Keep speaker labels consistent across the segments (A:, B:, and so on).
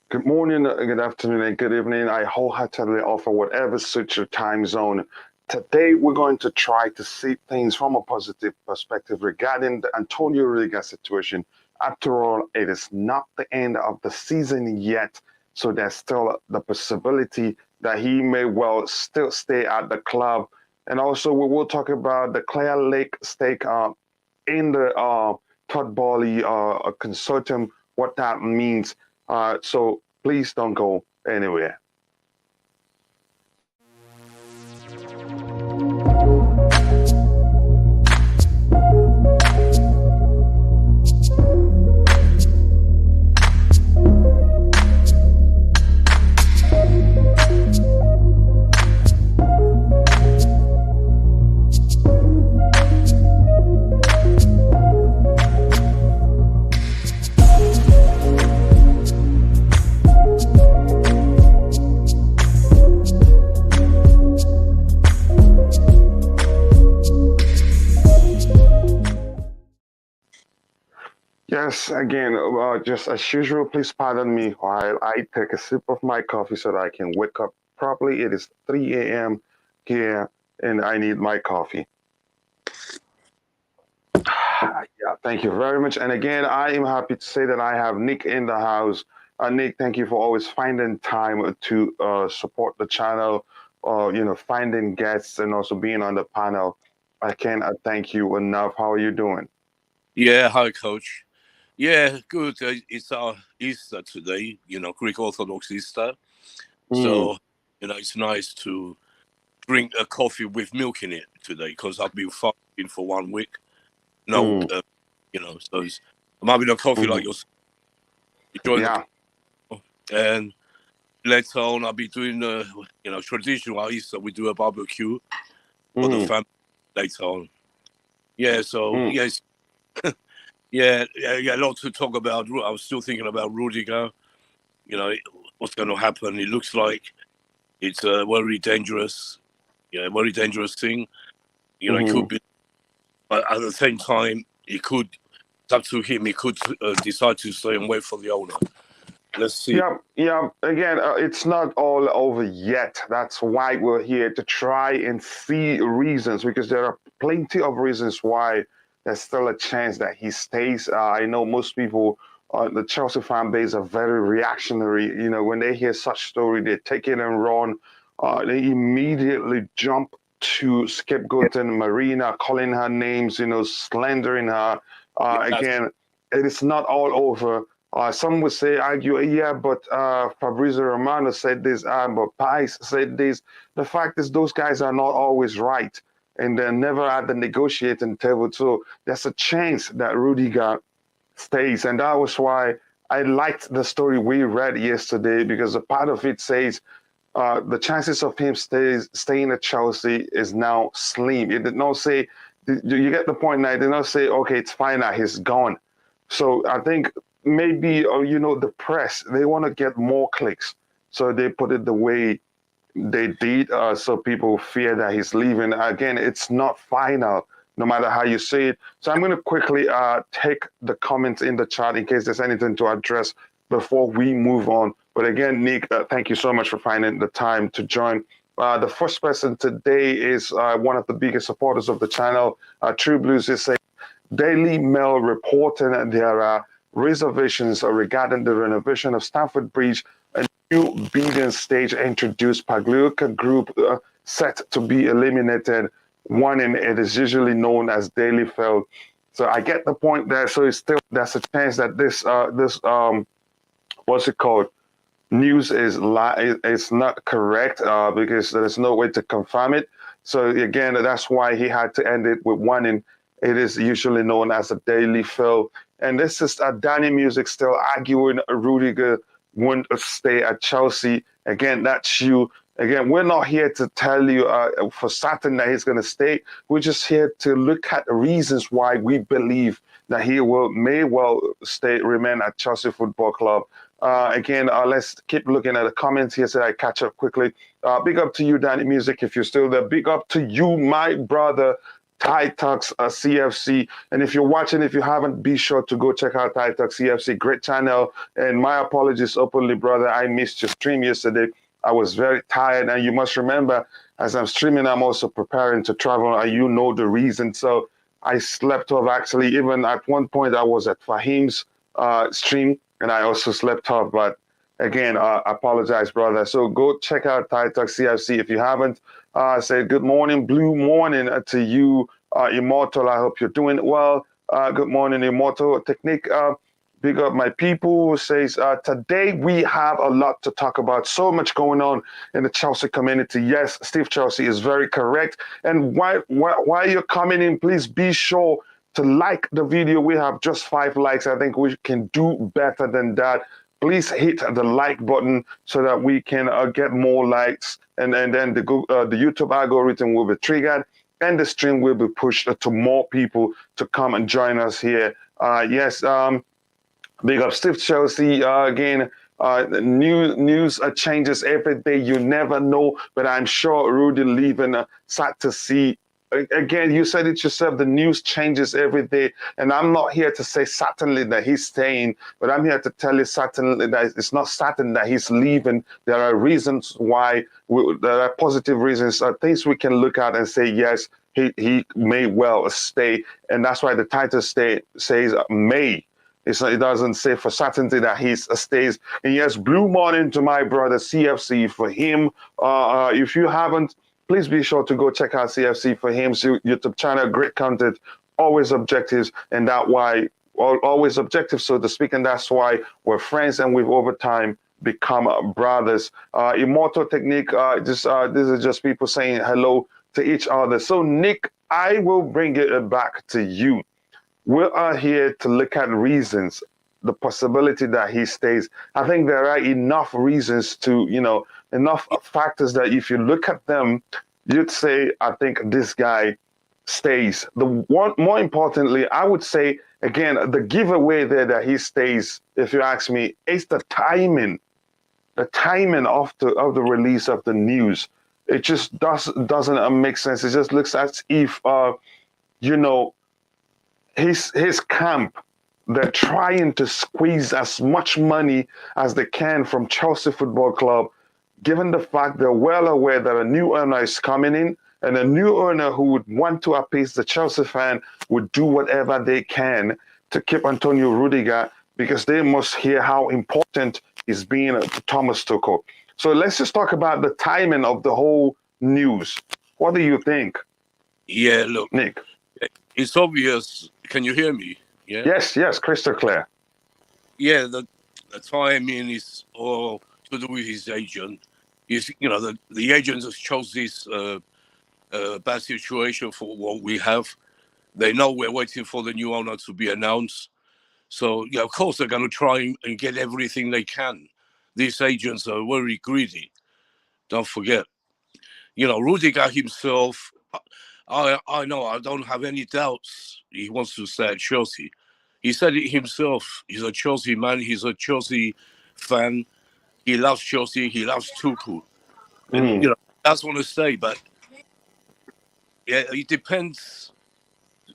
A: Good morning, good afternoon, and good evening. I wholeheartedly offer whatever suits your time zone. Today, we're going to try to see things from a positive perspective regarding the Antonio Rudiger situation. After all, it is not the end of the season yet, so there's still the possibility that he may well still stay at the club. And also, we will talk about the Clearlake stake in the Todd Boehly Consortium, what that means. So please don't go anywhere. Yes, again, just as usual, please pardon me while I take a sip of my coffee so that I can wake up properly. It is 3 a.m. here and I need my coffee. Yeah, thank you very much. And again, I am happy to say that I have Nick in the house. Nick, thank you for always finding time to support the channel, finding guests and also being on the panel. I can't thank you enough. How are you doing?
B: Yeah, hi, Coach. Yeah, good. It's our Easter today, Greek Orthodox Easter.
A: Mm,
B: So, it's nice to drink a coffee with milk in it today because I've been fasting for 1 week. No,
A: mm,
B: so I'm having a coffee
A: mm.
B: like you're enjoying
A: Yeah.
B: the and later on I'll be doing traditional Easter. We do a barbecue for the
A: Mm,
B: family later on. Yeah, so
A: mm.
B: yes, yeah, a lot to talk about. I was still thinking about Rudiger. What's going to happen. It looks like it's a very dangerous, very dangerous thing. It could
A: Mhm.
B: be, but at the same time, it's up to him. He could decide to stay and wait for the owner. Let's see.
A: Yeah, yeah. Again, it's not all over yet. That's why we're here to try and see reasons because there are plenty of reasons why there's still a chance that he stays. I know most people, the Chelsea fan base, are very reactionary. When they hear such story, they take it and run. They immediately jump to scapegoating Marina, calling her names, slandering her.
B: Yeah,
A: Again, it is not all over. Some would say, argue, yeah, but Fabrizio Romano said this, but Pais said this. The fact is, those guys are not always right, and they're never at the negotiating table. So there's a chance that Rudiger stays, and that was why I liked the story we read yesterday because a part of it says the chances of him staying at Chelsea is now slim. It did not say, you get the point now. It did not say, okay, it's fine now, he's gone. So I think maybe, the press, they want to get more clicks. So they put it the way they did, so people fear that he's leaving. Again, it's not final, no matter how you say it. So I'm going to quickly take the comments in the chat in case there's anything to address before we move on. But again, Nick, thank you so much for finding the time to join. The first person today is one of the biggest supporters of the channel. True Blues is saying, Daily Mail reporting that there are reservations regarding the renovation of Stamford Bridge. A new bidding stage introduced. Pagliuca Group set to be eliminated. One in it is usually known as Daily Fail. So I get the point there. So it's still there's a chance that this what's it called news is not correct because there's no way to confirm it. So again, that's why he had to end it with one in. It is usually known as a daily fill. And this is Danny Music still arguing Rudiger won't stay at Chelsea. Again, that's you. Again, we're not here to tell you for certain that he's going to stay. We're just here to look at the reasons why we believe that he may well remain at Chelsea Football Club. Again, let's keep looking at the comments here so I catch up quickly. Big up to you, Danny Music, if you're still there. Big up to you, my brother, Thai Talks CFC. And if you're watching, if you haven't, be sure to go check out Thai Talks CFC. Great channel. And my apologies openly, brother. I missed your stream yesterday. I was very tired. And you must remember, as I'm streaming, I'm also preparing to travel. And you know the reason. So I slept off, actually. Even at one point, I was at Fahim's stream, and I also slept off. But again, apologize, brother. So go check out Thai Talks CFC if you haven't. Say good morning, blue morning to you, Immortal. I hope you're doing well. Good morning, Immortal. Technique, big up my people. Says, today we have a lot to talk about. So much going on in the Chelsea community. Yes, Steve Chelsea is very correct. And while you're coming in, please be sure to like the video. We have just 5 likes. I think we can do better than that. Please hit the like button so that we can get more likes, and then the YouTube algorithm will be triggered, and the stream will be pushed to more people to come and join us here. Yes, big up Steve Chelsea again. News changes every day. You never know, but I'm sure Rudy leaving sad to see. Again, you said it yourself, the news changes every day. And I'm not here to say certainly that he's staying, but I'm here to tell you certainly that it's not certain that he's leaving. There are reasons why, there are positive reasons, things we can look at and say, yes, he may well stay. And that's why the title says may. It doesn't say for certainty that he stays. And yes, blue morning to my brother CFC for him. If you haven't, please be sure to go check out CFC for him. YouTube channel, great content, always objectives, and that why always objective, so to speak, and that's why we're friends, and we've over time become brothers. Immortal Technique, this is just people saying hello to each other. So Nick, I will bring it back to you. We are here to look at reasons, the possibility that he stays. I think there are enough reasons to, enough factors that if you look at them, you'd say, I think this guy stays. The one, more importantly, I would say, again, the giveaway there that he stays, if you ask me, is the timing of the release of the news. It just doesn't make sense. It just looks as if, his camp, they're trying to squeeze as much money as they can from Chelsea Football Club, given the fact they're well aware that a new owner is coming in, and a new owner who would want to appease the Chelsea fan would do whatever they can to keep Antonio Rudiger, because they must hear how important he's being to Thomas Tuchel. So let's just talk about the timing of the whole news. What do you think?
B: Yeah, look,
A: Nick.
B: It's obvious. Can you hear me? Yeah.
A: Yes, crystal clear.
B: Yeah, the timing is all to do with his agent. He's, the agent has chose this bad situation for what we have. They know we're waiting for the new owner to be announced. So, yeah, of course, they're going to try and get everything they can. These agents are very greedy. Don't forget. Rudiger himself, I know, I don't have any doubts he wants to stay at Chelsea. He said it himself. He's a Chelsea man. He's a Chelsea fan. He loves Chelsea. He loves Tuchel. And, that's what I say. But, yeah, it depends.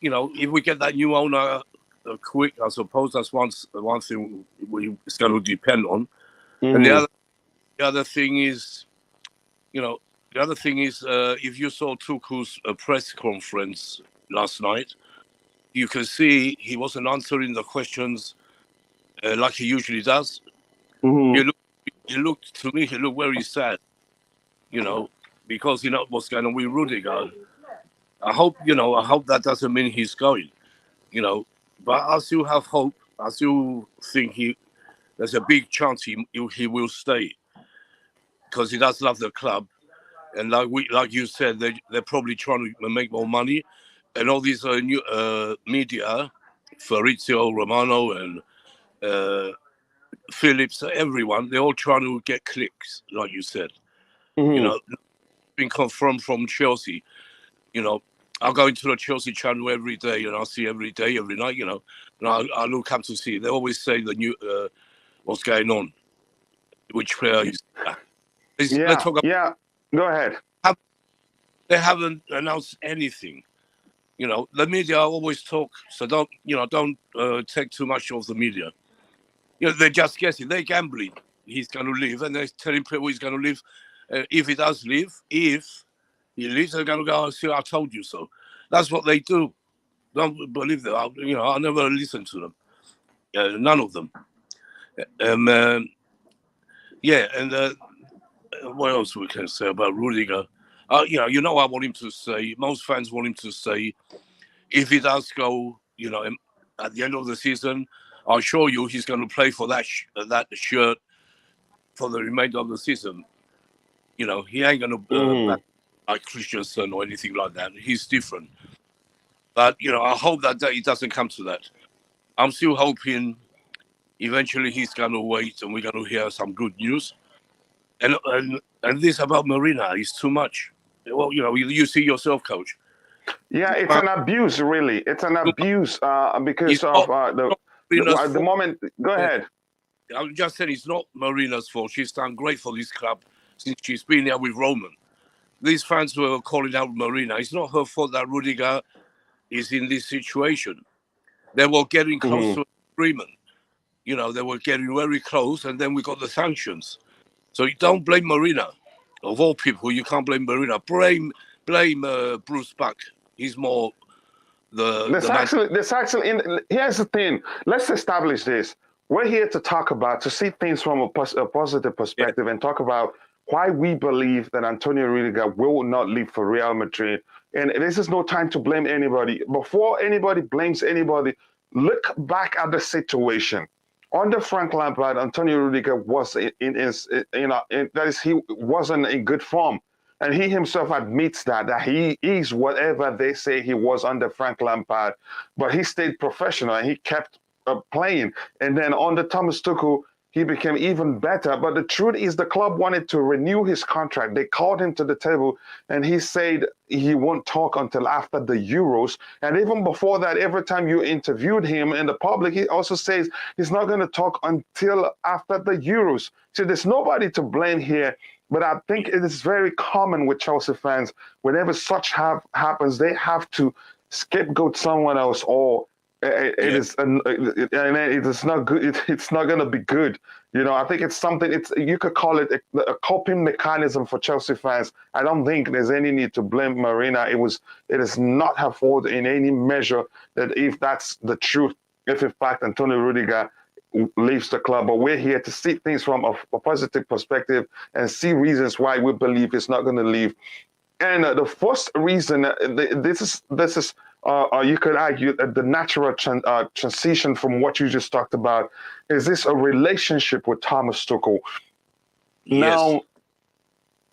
B: If we get that new owner quick, I suppose that's one thing it's going to depend on. And the other thing is, if you saw Tuchel's press conference last night, you can see he wasn't answering the questions like he usually does. He looked very sad, because what's going on with Rudiger. I hope that doesn't mean he's going, but I still have hope. I still think there's a big chance he will stay, because he does love the club. And like you said, they're probably trying to make more money, and all these new media, Fabrizio Romano and Phillips, everyone, they're all trying to get clicks, like you said. Being confirmed from Chelsea, I'll go into the Chelsea channel every day, and I'll see every day, every night, and I look up to see. They always say the new what's going on, which player is. Let's talk about.
A: Yeah, go ahead.
B: They haven't announced anything. You know, the media always talk, so don't take too much of the media. You know, they're just guessing, they're gambling. He's going to leave, and they're telling people he's going to leave. If he does leave, if he leaves, they're going to go and say, "I told you so." That's what they do. Don't believe them. I never listen to them. None of them. Yeah, and what else we can say about Rudiger? I want him to say. Most fans want him to say, if he does go, at the end of the season, I assure you he's going to play for that shirt for the remainder of the season. You know, he ain't going to back like Christensen or anything like that. He's different. But I hope that it doesn't come to that. I'm still hoping eventually he's going to wait and we're going to hear some good news. And this about Marina is too much. Well, you see yourself, coach.
A: Yeah, it's an abuse, really. It's an abuse because of the moment. Go ahead.
B: I just said it's not Marina's fault. She's done great for this club since she's been here with Roman. These fans were calling out Marina. It's not her fault that Rudiger is in this situation. They were getting close to agreement. They were getting very close, and then we got the sanctions. So you don't blame Marina. Of all people, you can't blame Marina. Blame Bruce Buck. He's more here's
A: the thing. Let's establish this. We're here to talk about, to see things from a positive perspective and talk about why we believe that Antonio Rudiger will not leave for Real Madrid. And this is no time to blame anybody. Before anybody blames anybody, look back at the situation. Under Frank Lampard, Antonio Rudiger was he wasn't in good form. And he himself admits that he is whatever they say he was under Frank Lampard. But he stayed professional and he kept playing. And then under Thomas Tuchel, he became even better. But the truth is the club wanted to renew his contract. They called him to the table and he said he won't talk until after the Euros. And even before that, every time you interviewed him in the public, he also says he's not going to talk until after the Euros. So there's nobody to blame here. But I think it is very common with Chelsea fans. Whenever such happens, they have to scapegoat someone else, or it is not good. It's not going to be good. I think it's something. You could call it a coping mechanism for Chelsea fans. I don't think there's any need to blame Marina. It is not her fault in any measure. That if that's the truth, if in fact Antonio Rudiger leaves the club, but we're here to see things from a positive perspective and see reasons why we believe it's not going to leave. And the first reason, this is you could argue that the natural transition from what you just talked about is this a relationship with Thomas Tuchel. Yes. Now,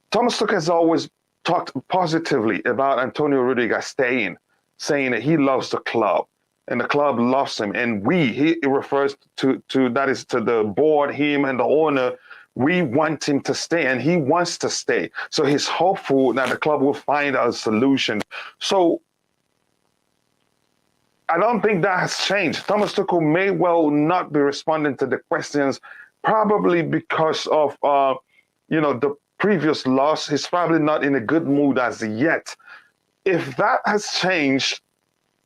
A: Thomas Tuchel has always talked positively about Antonio Rudiger staying, saying that he loves the club. And the club loves him, and he refers to that is to the board, him and the owner. We want him to stay, and he wants to stay. So he's hopeful that the club will find a solution. So I don't think that has changed. Thomas Tuchel may well not be responding to the questions, probably because of the previous loss. He's probably not in a good mood as yet. If that has changed,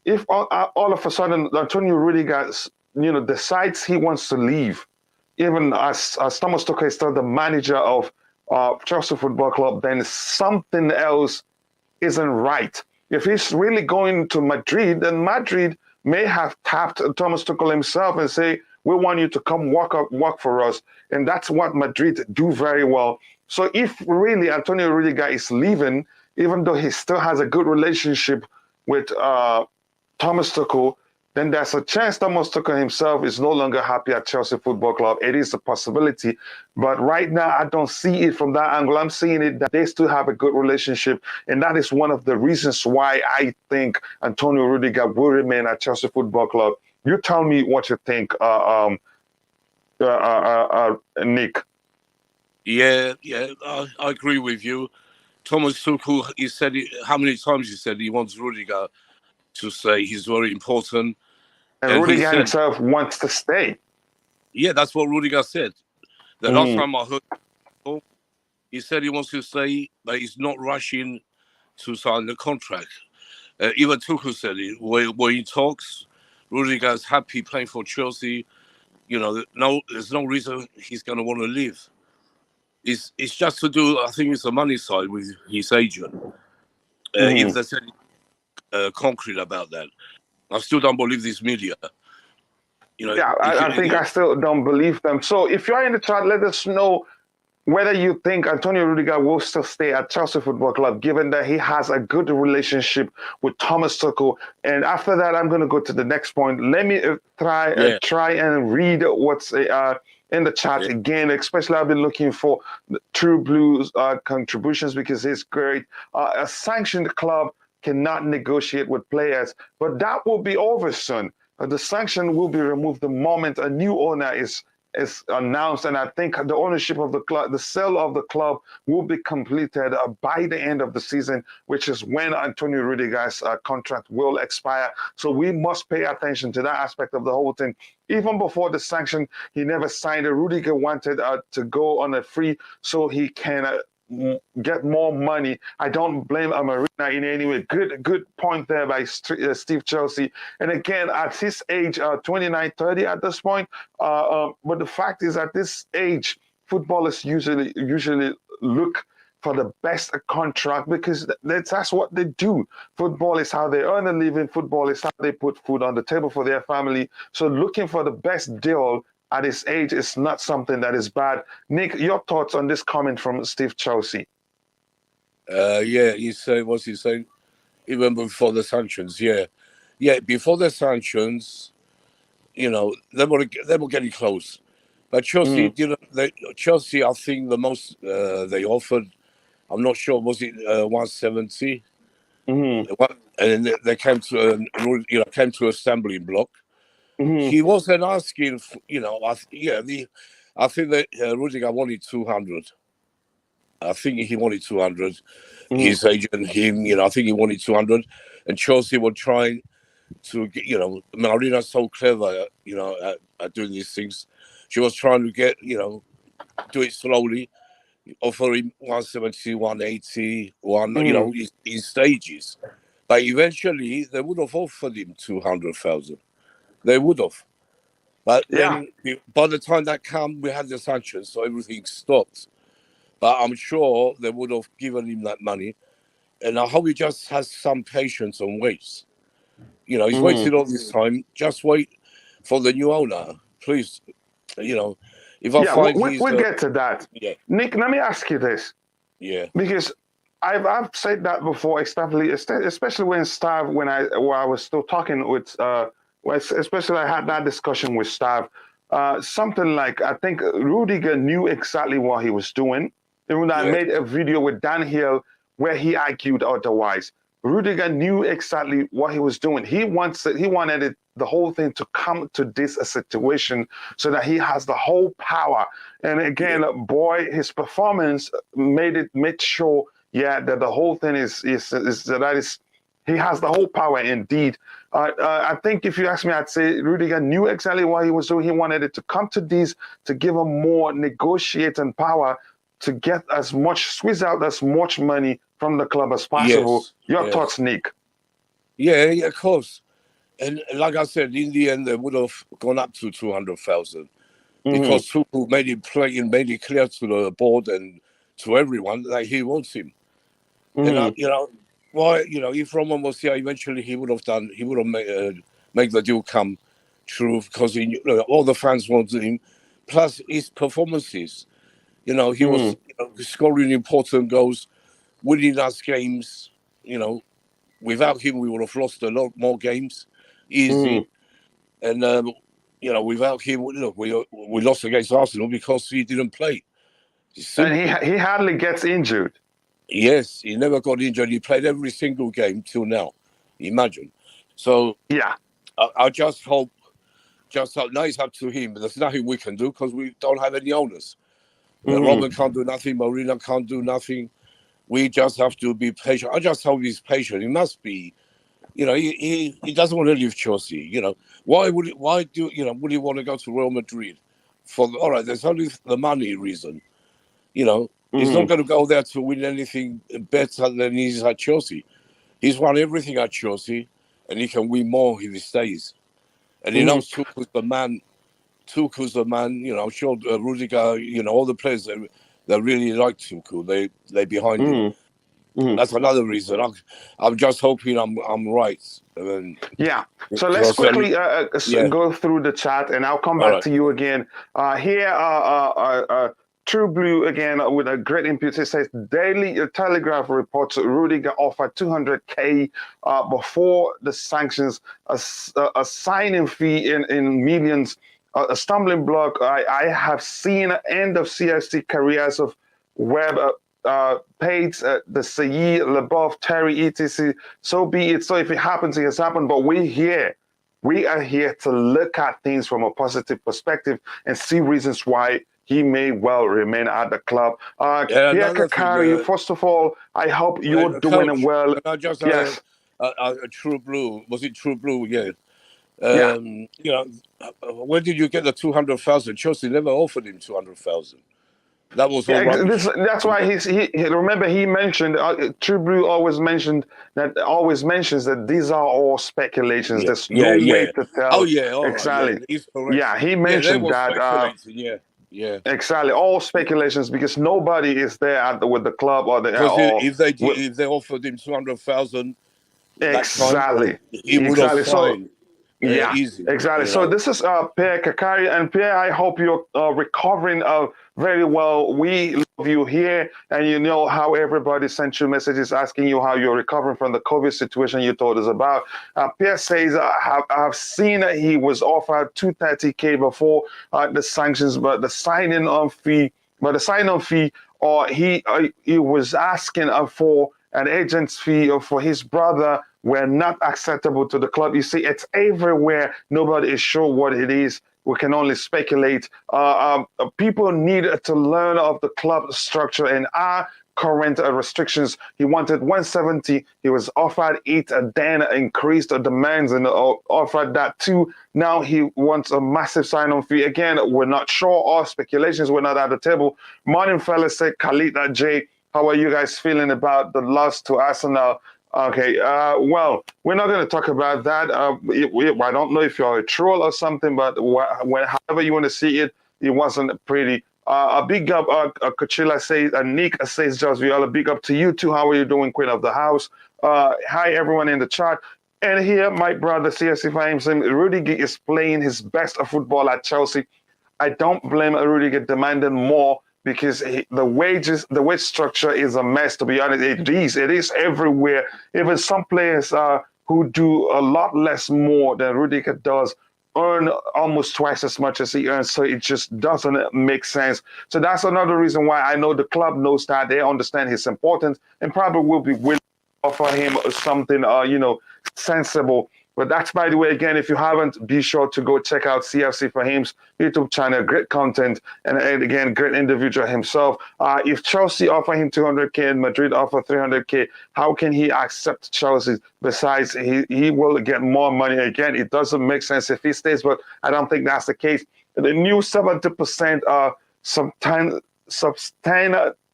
A: if all of a sudden Antonio Rudiger, decides he wants to leave, even as Thomas Tuchel is still the manager of Chelsea Football Club, then something else isn't right. If he's really going to Madrid, then Madrid may have tapped Thomas Tuchel himself and say, we want you to come work for us. And that's what Madrid do very well. So if really Antonio Rudiger is leaving, even though he still has a good relationship with Thomas Tuchel, then there's a chance Thomas Tuchel himself is no longer happy at Chelsea Football Club. It is a possibility. But right now, I don't see it from that angle. I'm seeing it that they still have a good relationship. And that is one of the reasons why I think Antonio Rudiger will remain at Chelsea Football Club. You tell me what you think, Nick.
B: Yeah, I agree with you. Thomas Tuchel, he said it, how many times he said he wants Rudiger to say he's very important.
A: And Rudiger himself wants to stay.
B: Yeah, that's what Rudiger said. The last time I heard him, he said he wants to stay, but he's not rushing to sign the contract. Even Tuchel said it. When he talks, Rudiger's happy playing for Chelsea. There's no reason he's going to want to leave. It's just to do. I think it's the money side with his agent. If there's any concrete about that, I still don't believe this media.
A: Yeah, I think I still don't believe them. So if you're in the chat, let us know whether you think Antonio Rudiger will still stay at Chelsea Football Club, given that he has a good relationship with Thomas Tuchel. And after that, I'm going to go to the next point. Let me try and read what's in the chat again. Especially, I've been looking for the True Blues contributions because it's great. A sanctioned club cannot negotiate with players, but that will be over soon. The sanction will be removed the moment a new owner is announced, and I think the ownership of the club, the sale of the club, will be completed by the end of the season, which is when Antonio Rudiger's contract will expire. So we must pay attention to that aspect of the whole thing. Even before the sanction, he never signed. Rudiger wanted to go on a free so he can get more money. I don't blame Marina in any way. Good point there by Steve Chelsea. And again, at his age, 29, 30 at this point, but the fact is at this age, footballers usually look for the best contract because that's what they do. Football is how they earn a living. Football is how they put food on the table for their family. So looking for the best deal at his age is not something that is bad. Nick, your thoughts on this comment from Steve Chelsea?
B: He said, what's he saying? Even before the sanctions, before the sanctions, they were getting close. But Chelsea didn't. Chelsea, I think the most they offered, I'm not sure, was it 170? And they came to a stumbling block. He wasn't asking, I think that Rudiger wanted 200. I think he wanted 200. His agent, I think he wanted 200. And Chelsea were trying to get, Marina's so clever, at doing these things. She was trying to get, do it slowly, offer him 170, 180, in stages. But eventually, they would have offered him 200,000. They would have. But then, by the time that came, we had the sanctions, so everything stopped. But I'm sure they would have given him that money. And I hope he just has some patience and waits. He's waited all this time. Just wait for the new owner, please. If I find
A: we'll get to that.
B: Yeah.
A: Nick, let me ask you this.
B: Yeah.
A: Because I've said that before, especially when I was still talking with especially I had that discussion with Stav. Something like, I think Rudiger knew exactly what he was doing. Even I made a video with Dan Hill where he argued otherwise. Rudiger knew exactly what he was doing. He wanted the whole thing to come to this situation so that he has the whole power. And again, his performance made sure, that the whole thing is he has the whole power indeed. I think if you ask me, I'd say Rudiger knew exactly what he was doing. He wanted it to come to this to give him more negotiating power to get squeeze out as much money from the club as possible. Your thoughts, Nick?
B: Yeah, of course. And like I said, in the end, they would have gone up to 200,000 because Tuchel made it clear to the board and to everyone that he wants him. And if Roman was here, eventually he would have made the deal come true because all the fans wanted him. Plus his performances, he was scoring important goals, winning us games. Without him, we would have lost a lot more games, easy. And without him, look, we lost against Arsenal because he didn't play.
A: And he hardly gets injured.
B: Yes, he never got injured. He played every single game till now. Imagine. So I just hope. Now it's up to him. There's nothing we can do because we don't have any owners. Robin can't do nothing. Marina can't do nothing. We just have to be patient. I just hope he's patient. He must be. He doesn't want to leave Chelsea. Why would he want to go to Real Madrid? All right, there's only the money reason. He's not going to go there to win anything better than he's at Chelsea. He's won everything at Chelsea, and he can win more if he stays. And he knows Tuchel's the man. Tuchel's the man. You know, I'm sure Rudiger. You know, all the players that really like Tuchel, they behind him. That's another reason. I'm just hoping I'm right.
A: Yeah. So let's quickly go through the chat, and I'll come back to you again. True Blue again with a great input. It says Daily Telegraph reports Rudiger offered 200K before the sanctions, a signing fee in millions, a stumbling block. I have seen end of CFC careers of Webb. Paid the Sayi, Leboeuf, Terry, etc. So be it. So if it happens, it has happened. But we are here to look at things from a positive perspective and see reasons why he may well remain at the club. Pierre Kakari, first of all, I hope you're doing well.
B: Can I just a True Blue? Was it True Blue? Yeah. You know, where did you get the 200,000? Chelsea never offered him 200,000. That was all rubbish.
A: That's why remember he mentioned True Blue always mentions that these are all speculations. There's no way to tell.
B: Oh yeah,
A: exactly.
B: Right.
A: Yeah, he mentioned that.
B: Yeah,
A: exactly. All speculations because nobody is there with the club or the.
B: If they offered him 200,000,
A: exactly,
B: he would have signed.
A: Yeah,
B: easy.
A: Exactly. So this is Pierre Kakari, and Pierre, I hope you're recovering very well. We love you here, and you know how everybody sent you messages asking you how you're recovering from the COVID situation you told us about. Pierre says, I've seen that he was offered 230K before the sanctions, but the sign-on fee, or he was asking for an agent's fee for his brother were not acceptable to the club. You see, it's everywhere. Nobody is sure what it is. We can only speculate. People need to learn of the club structure and our current restrictions. He wanted 170. He was offered 8, then increased the demands and offered that too. Now he wants a massive sign-on fee. Again, we're not sure. All speculations were not at the table. Morning fellas said, Khalid J, how are you guys feeling about the loss to Arsenal? Okay, well, we're not going to talk about that. I don't know if you're a troll or something, but however you want to see it, it wasn't pretty. A big up, Coachella says, Nick says, Just Viola, big up to you too. How are you doing, Queen of the House? Hi, everyone in the chat. And here, my brother, CSC Fames, Rudiger is playing his best of football at Chelsea. I don't blame Rudiger demanding more, because the wage structure is a mess, to be honest. It is everywhere. Even some players who do a lot less more than Rudiger does earn almost twice as much as he earns, so it just doesn't make sense. So that's another reason why I know the club knows that. They understand his importance and probably will be willing to offer him something, sensible. But that's, by the way, again, if you haven't, be sure to go check out CFC Fahim's YouTube channel. Great content, and again, great individual himself. If Chelsea offer him 200K and Madrid offer 300K, how can he accept Chelsea? Besides, he will get more money. Again, it doesn't make sense if he stays, but I don't think that's the case. The new 70%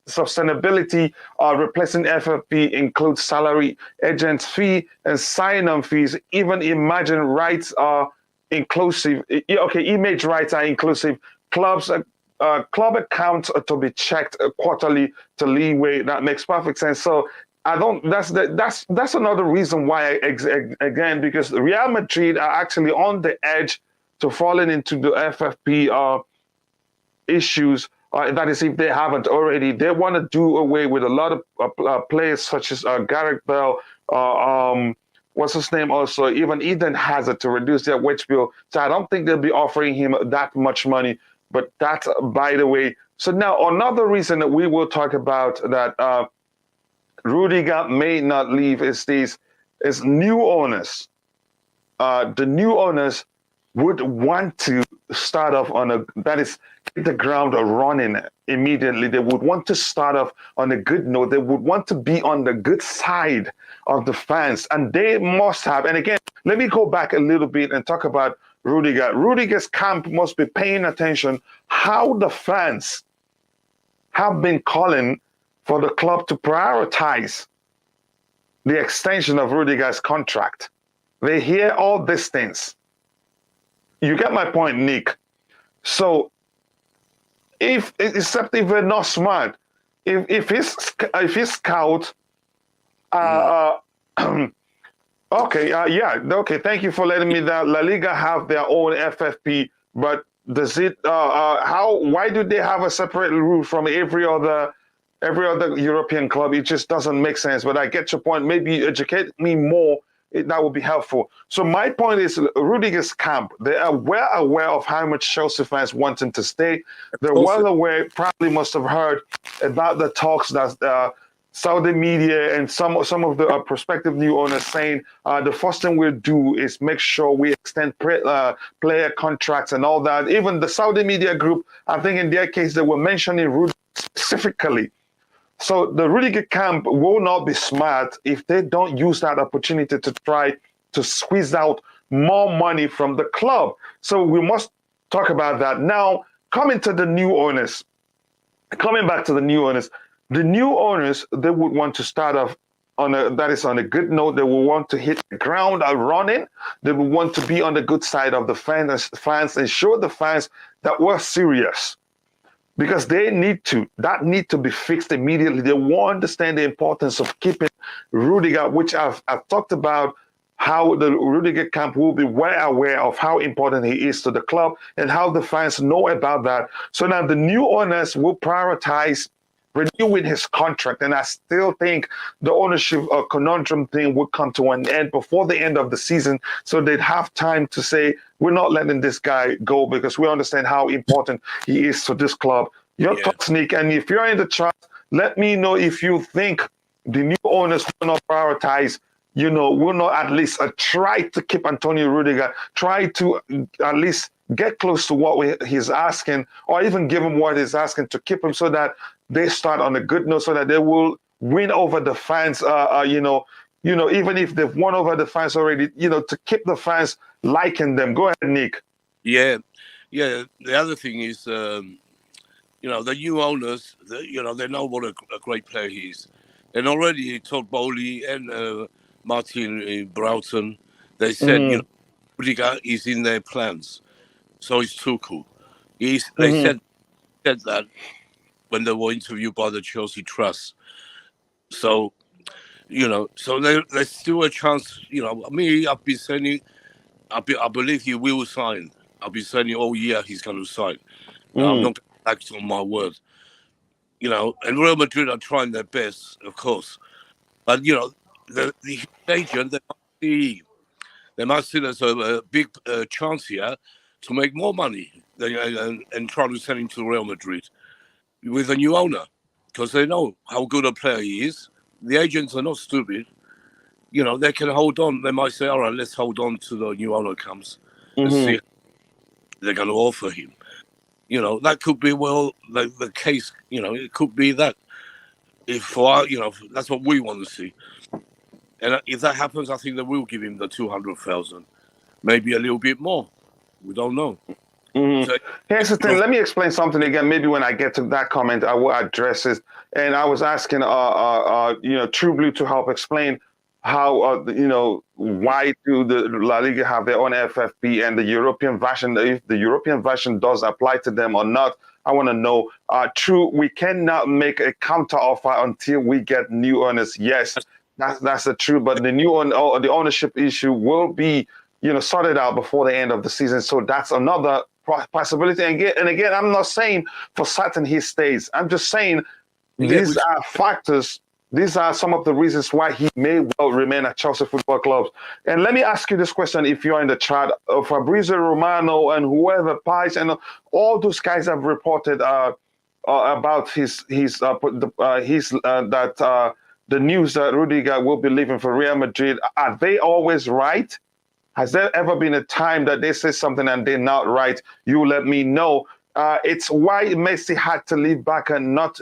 A: sustainability replacing FFP includes salary, agent fee, and sign-on fees. Even imagine rights are inclusive. Okay, image rights are inclusive. Club accounts are to be checked quarterly to leeway. That makes perfect sense. So I don't. That's another reason why again, because Real Madrid are actually on the edge to falling into the FFP issues. That is, if they haven't already, they want to do away with a lot of players such as Gareth Bale, what's his name also, even Eden Hazard, to reduce their wage bill. So I don't think they'll be offering him that much money. But that's by the way. So now another reason that we will talk about that Rudiger may not leave is new owners. The new owners would want to start off hit the ground running immediately. They would want to start off on a good note. They would want to be on the good side of the fans, and they must have. And again, let me go back a little bit and talk about Rudiger. Rudiger's camp must be paying attention how the fans have been calling for the club to prioritize the extension of Rudiger's contract. They hear all these things. You get my point, Nick. So, except if we're not smart, if his scout, okay, okay. Thank you for letting me that. La Liga have their own FFP, but does it? How? Why do they have a separate rule from every other European club? It just doesn't make sense. But I get your point. Maybe educate me more. That would be helpful. So my point is, Rudiger's camp. They are well aware of how much Chelsea fans want him to stay. They're well aware. Probably must have heard about the talks that. Saudi media and some of the prospective new owners saying the first thing we'll do is make sure we extend player contracts and all that. Even the Saudi media group, I think in their case, they were mentioning Rudiger specifically. So the Rudiger camp will not be smart if they don't use that opportunity to try to squeeze out more money from the club. So we must talk about that. Now, coming to the new owners, coming back to the new owners, the new owners, they would want to start off on a good note. They will want to hit the ground running. They will want to be on the good side of the fans and show the fans that we're serious, because they need to be fixed immediately. They won't understand the importance of keeping Rudiger, which I've talked about, how the Rudiger camp will be well aware of how important he is to the club and how the fans know about that. So now the new owners will prioritize renewing his contract, and I still think the ownership conundrum thing would come to an end before the end of the season, so they'd have time to say, we're not letting this guy go because we understand how important he is to this club. Your thoughts, Nick, and if you're in the chat, let me know if you think the new owners will not prioritize, will not at least try to keep Antonio Rudiger, try to at least get close to what he's asking, or even give him what he's asking to keep him, so that they start on a good note, so that they will win over the fans, even if they've won over the fans already, to keep the fans liking them. Go ahead, Nick.
B: Yeah. The other thing is, the new owners, they know what a great player he is. And already Todd Boehly and Martin Broughton, they said, Rudiger is in their plans. So it's Tuchel. They said that when they were interviewed by the Chelsea Trust. So, so there's still a chance. I've been saying, I believe he will sign. I've been saying all year he's going to sign. I'm not going to act on my word. And Real Madrid are trying their best, of course. But, the agent, they must see there's a big chance here to make more money and try to send him to Real Madrid with a new owner, because they know how good a player he is. The agents are not stupid. They can hold on. They might say, all right, let's hold on to the new owner comes and see what they're going to offer him. That could be, the case, it could be that. That's what we want to see. And if that happens, I think they will give him the 200,000, maybe a little bit more. We don't know. So,
A: here's the thing. Let me explain something again. Maybe when I get to that comment, I will address it. And I was asking, True Blue to help explain how, why do the La Liga have their own FFP and the European version? If the European version does apply to them or not, I want to know. True, we cannot make a counter offer until we get new owners. Yes, that's the truth. But the the ownership issue will be, sorted out before the end of the season. So that's another possibility. And again, I'm not saying for certain he stays. I'm just saying these are factors. These are some of the reasons why he may well remain at Chelsea Football Club. And let me ask you this question: if you're in the chat, Fabrizio Romano and whoever, Pies, and all those guys have reported about the news that Rudiger will be leaving for Real Madrid. Are they always right? Has there ever been a time that they say something and they're not right? You let me know. It's why Messi had to leave back and not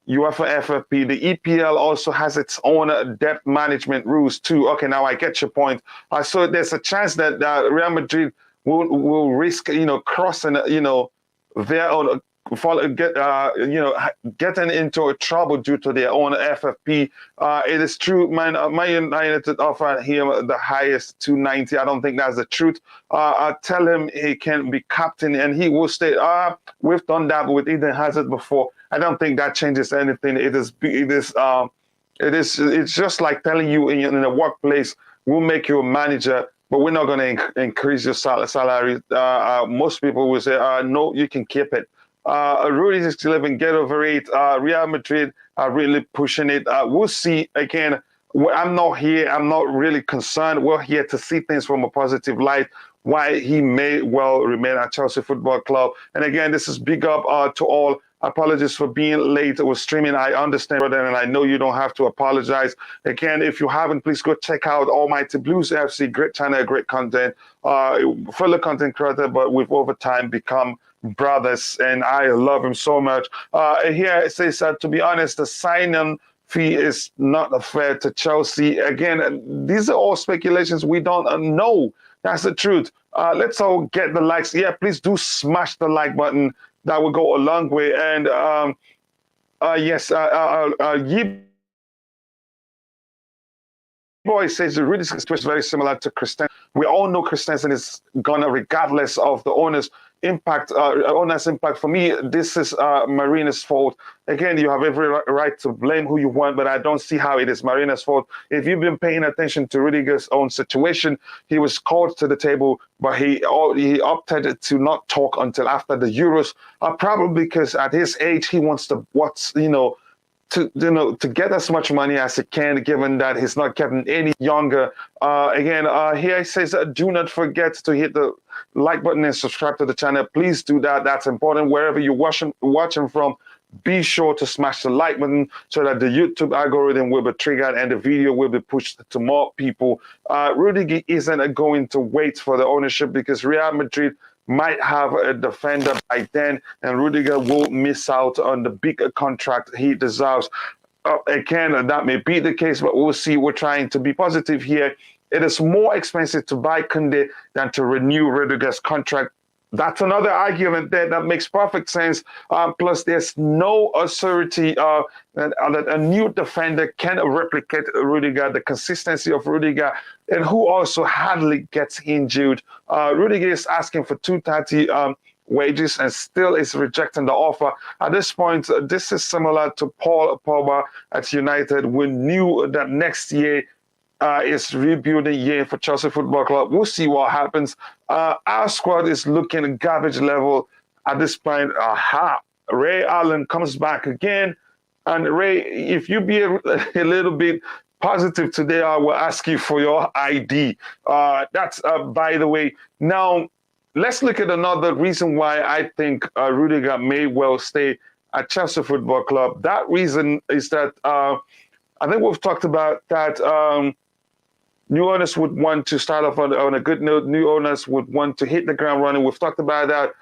A: UEFA FFP. The EPL also has its own debt management rules too. Okay, now I get your point. So there's a chance that Real Madrid will risk, crossing, their own getting into trouble due to their own FFP. It is true, man. Man United offered him the highest 290. I don't think that's the truth. I tell him he can be captain and he will stay. We've done that with Eden Hazard before. I don't think that changes anything. It's just like telling you in a workplace, we'll make you a manager, but we're not going to increase your salary. Most people will say, no, you can keep it. Rudy is 11, get over it. Real Madrid are really pushing it. We'll see. Again, I'm not here. I'm not really concerned. We're here to see things from a positive light. Why he may well remain at Chelsea Football Club. And again, this is big up to all. Apologies for being late with streaming. I understand, brother, and I know you don't have to apologize. Again, if you haven't, please go check out Almighty Blues FC. Great channel, great content. Fellow content creator, but we've over time become brothers, and I love him so much. Here it says, to be honest, the sign-on fee is not fair to Chelsea. Again, these are all speculations. We don't know. That's the truth. Let's all get the likes. Yeah, please do smash the like button. That will go a long way. And yes, Boy says the Rudiger situation is very similar to Christensen. We all know Christensen is gonna, regardless of the owner's impact. For me, this is Marina's fault. Again, you have every right to blame who you want, but I don't see how it is Marina's fault. If you've been paying attention to Rudiger's own situation, he was called to the table, but he opted to not talk until after the Euros. Probably because at his age, he wants to to get as much money as he can, given that he's not getting any younger. Here it says, do not forget to hit the like button and subscribe to the channel. Please do that. That's important. Wherever you're watching from, be sure to smash the like button so that the YouTube algorithm will be triggered and the video will be pushed to more people. Rudiger isn't going to wait for the ownership because Real Madrid might have a defender by then, and Rudiger will miss out on the big contract he deserves. Again, that may be the case, but we'll see. We're trying to be positive here. It is more expensive to buy Koundé than to renew Rudiger's contract. That's another argument there that makes perfect sense. Plus, there's no authority that a new defender can replicate Rudiger, the consistency of Rudiger, and who also hardly gets injured. Rudiger is asking for 230 wages and still is rejecting the offer. At this point, this is similar to Paul Pogba at United. We knew that next year is rebuilding year for Chelsea Football Club. We'll see what happens. Our squad is looking garbage level at this point. Ray Allen comes back again. And Ray, if you be a little bit positive today, I will ask you for your ID. That's by the way. Now, let's look at another reason why I think Rudiger may well stay at Chelsea Football Club. That reason is that I think we've talked about that new owners would want to start off on a good note. New owners would want to hit the ground running. We've talked about that.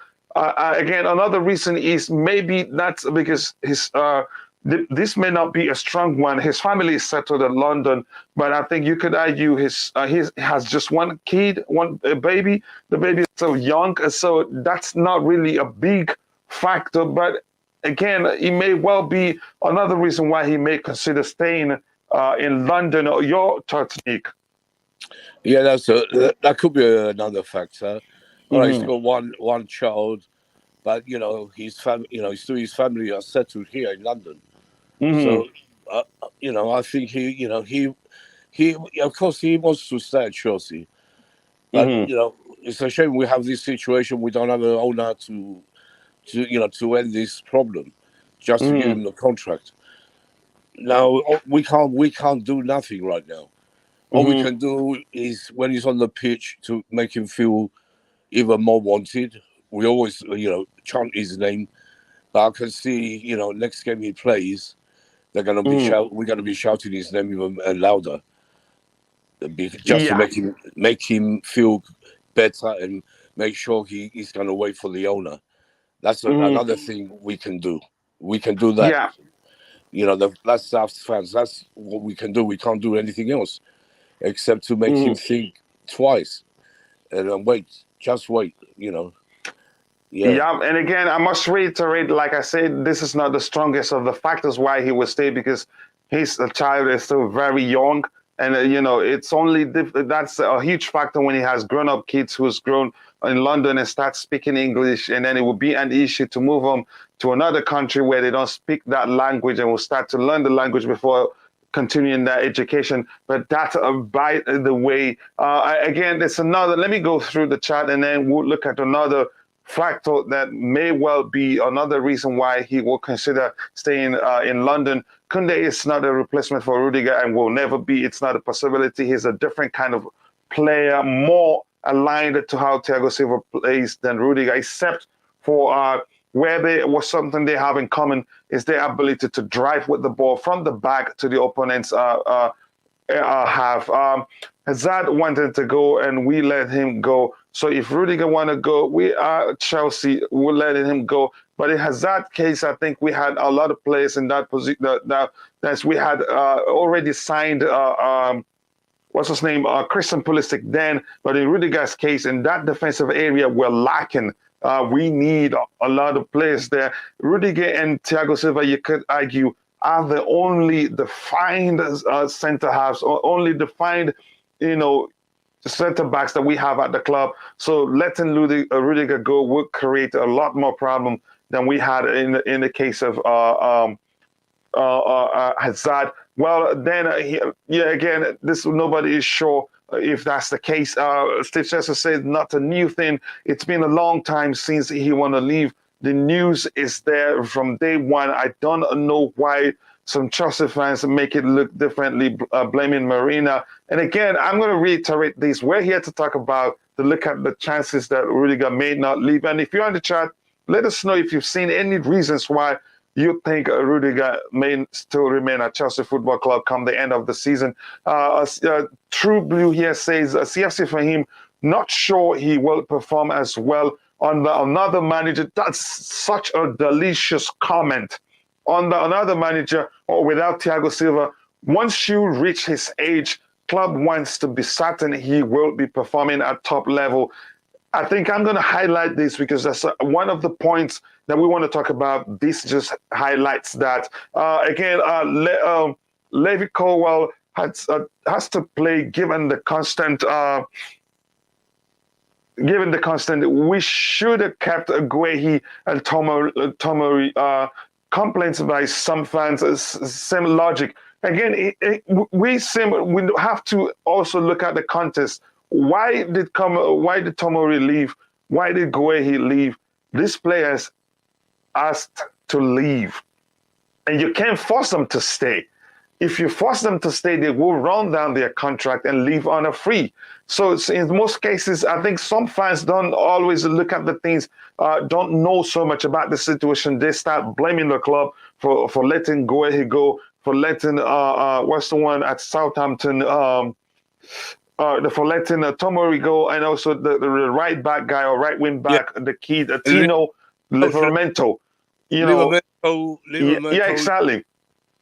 A: Again, another reason is maybe that's because this may not be a strong one. His family is settled in London, but I think you could argue he has just one kid, a baby. The baby is so young, so that's not really a big factor. But again, it may well be another reason why he may consider staying in London. Your thoughts, Nick?
B: Yeah, that could be another factor. All right, he's got one child, but his family are settled here in London. So I think he of course he wants to stay at Chelsea, but it's a shame we have this situation. We don't have an owner to end this problem, just to give him the contract. Now we can't do nothing right now. All we can do is when he's on the pitch to make him feel even more wanted. We always chant his name, but I can see next game he plays, they're gonna be we're gonna be shouting his name even louder, just to make him feel better and make sure he's gonna wait for the owner. That's another thing we can do. We can do that. Yeah. That's us fans. That's what we can do. We can't do anything else except to make him think twice and wait. Just wait.
A: Yeah, and again, I must reiterate, like I said, this is not the strongest of the factors why he will stay, because his child is still very young, and it's only that's a huge factor when he has grown-up kids who's grown in London and start speaking English, and then it will be an issue to move them to another country where they don't speak that language and will start to learn the language before continuing their education. But that's by the way. Again, there's another. Let me go through the chat, and then we'll look at another factor that may well be another reason why he will consider staying in London. Koundé is not a replacement for Rudiger and will never be. It's not a possibility. He's a different kind of player, more aligned to how Thiago Silva plays than Rudiger, except for where there was something they have in common is their ability to drive with the ball from the back to the opponent's half. Hazard wanted to go and we let him go. So if Rudiger want to go, we are Chelsea, we're letting him go. But in Hazard's case, I think we had a lot of players in that position that we had already signed. What's his name? Christian Pulisic then. But in Rudiger's case, in that defensive area, we're lacking. We need a lot of players there. Rudiger and Thiago Silva, you could argue, are the only defined center halves, or only defined, center backs that we have at the club. So letting Rudiger go would create a lot more problem than we had in the case of Hazard. Well, then, again, nobody is sure if that's the case. Steve Chelsea said not a new thing. It's been a long time since he want to leave. The news is there from day one. I don't know why some Chelsea fans make it look differently, blaming Marina. And again, I'm going to reiterate this. We're here to talk about, to look at the chances that Rudiger may not leave. And if you're on the chat, let us know if you've seen any reasons why you think Rudiger may still remain at Chelsea Football Club come the end of the season. True Blue here says, CFC for him, not sure he will perform as well under another manager. That's such a delicious comment. Under another manager or without Thiago Silva, once you reach his age, club wants to be certain he will be performing at top level. I think I'm going to highlight this because that's one of the points that we want to talk about. This just highlights that. Again, Levi Colwell has to play given the constant. We should have kept Guehi and Tomori. Complaints by some fans, same logic. Again, we have to also look at the context. Why did Tomori leave? Why did Guehi leave? These players asked to leave, and you can't force them to stay. If you force them to stay, they will run down their contract and leave on a free. So in most cases, I think some fans don't always look at the things, don't know so much about the situation. They start blaming the club for letting Guehi go, for letting what's the one at Southampton, for letting Tomori go, and also the right back guy or right wing back, the kid, Tino Livramento.
B: Livramento.
A: Yeah, exactly.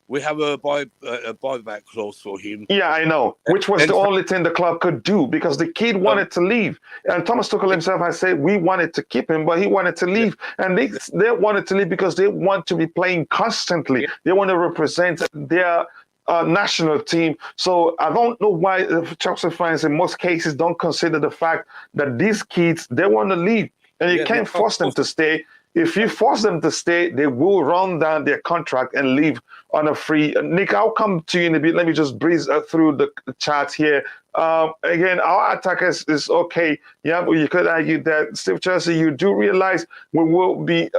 B: We have a buyback clause for him.
A: Yeah, I know, which was the only thing the club could do because the kid wanted to leave. And Thomas Tuchel himself has said we wanted to keep him, but he wanted to leave. And they wanted to leave because they want to be playing constantly. They want to represent their national team. So I don't know why Chelsea fans in most cases don't consider the fact that these kids, they want to leave. And you can't force them to stay. If you force them to stay, they will run down their contract and leave on a free. Nick, I'll come to you in a bit. Let me just breeze through the chat here. Again, our attackers is okay. Yeah, but you could argue that Steve Chelsea, you do realize we will be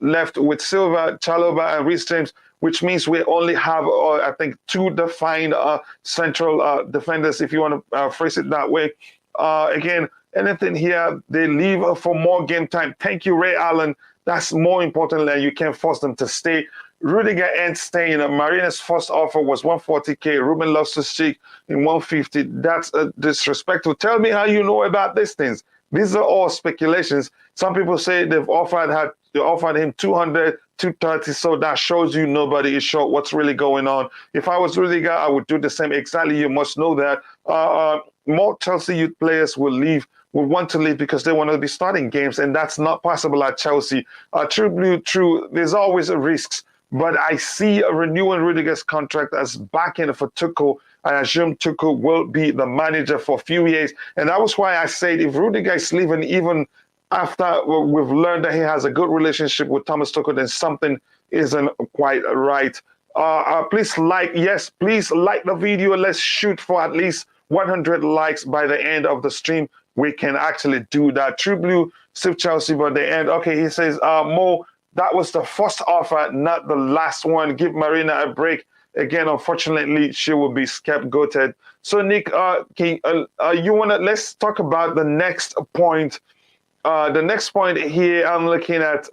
A: left with Silva, Chalobah, and Reece James, which means we only have, I think, two defined central defenders, if you want to phrase it that way. Again, anything here, they leave for more game time. Thank you, Ray Allen. That's more important than you can't force them to stay. Rudiger ain't staying. Marina's first offer was 140K. Ruben Loftus-Cheek in 150. That's disrespectful. Tell me how you know about these things. These are all speculations. Some people say they've offered him 200, 230. So that shows you nobody is sure what's really going on. If I was Rudiger, I would do the same. Exactly. You must know that more Chelsea youth players will leave would want to leave because they want to be starting games, and that's not possible at Chelsea. True, there's always a risks, but I see a renewing Rudiger's contract as backing for Tuchel. I assume Tuchel will be the manager for a few years, and that was why I said if Rudiger is leaving, even after we've learned that he has a good relationship with Thomas Tuchel, then something isn't quite right. Please like the video. Let's shoot for at least 100 likes by the end of the stream. We can actually do that. True Blue, Steve Chelsea, by the end. Okay, he says, Mo, that was the first offer, not the last one. Give Marina a break. Again, unfortunately, she will be scapegoated. So, Nick, let's talk about the next point. The next point here, I'm looking at.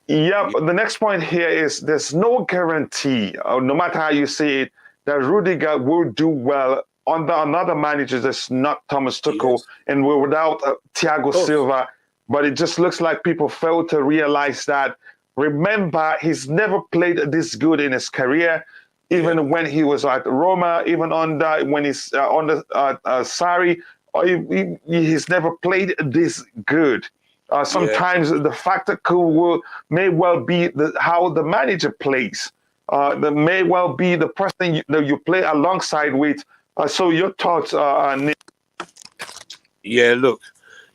A: The next point here is there's no guarantee, no matter how you see it, that Rudiger will do well under another manager that's not Thomas Tuchel, and we're without Thiago Silva. But it just looks like people fail to realize that. Remember, he's never played this good in his career, even when he was at Roma, even when he's under Sarri. He's never played this good. Sometimes the factor may well be how the manager plays. That may well be the person that you play alongside with. So your thoughts, Nick?
B: Yeah, look,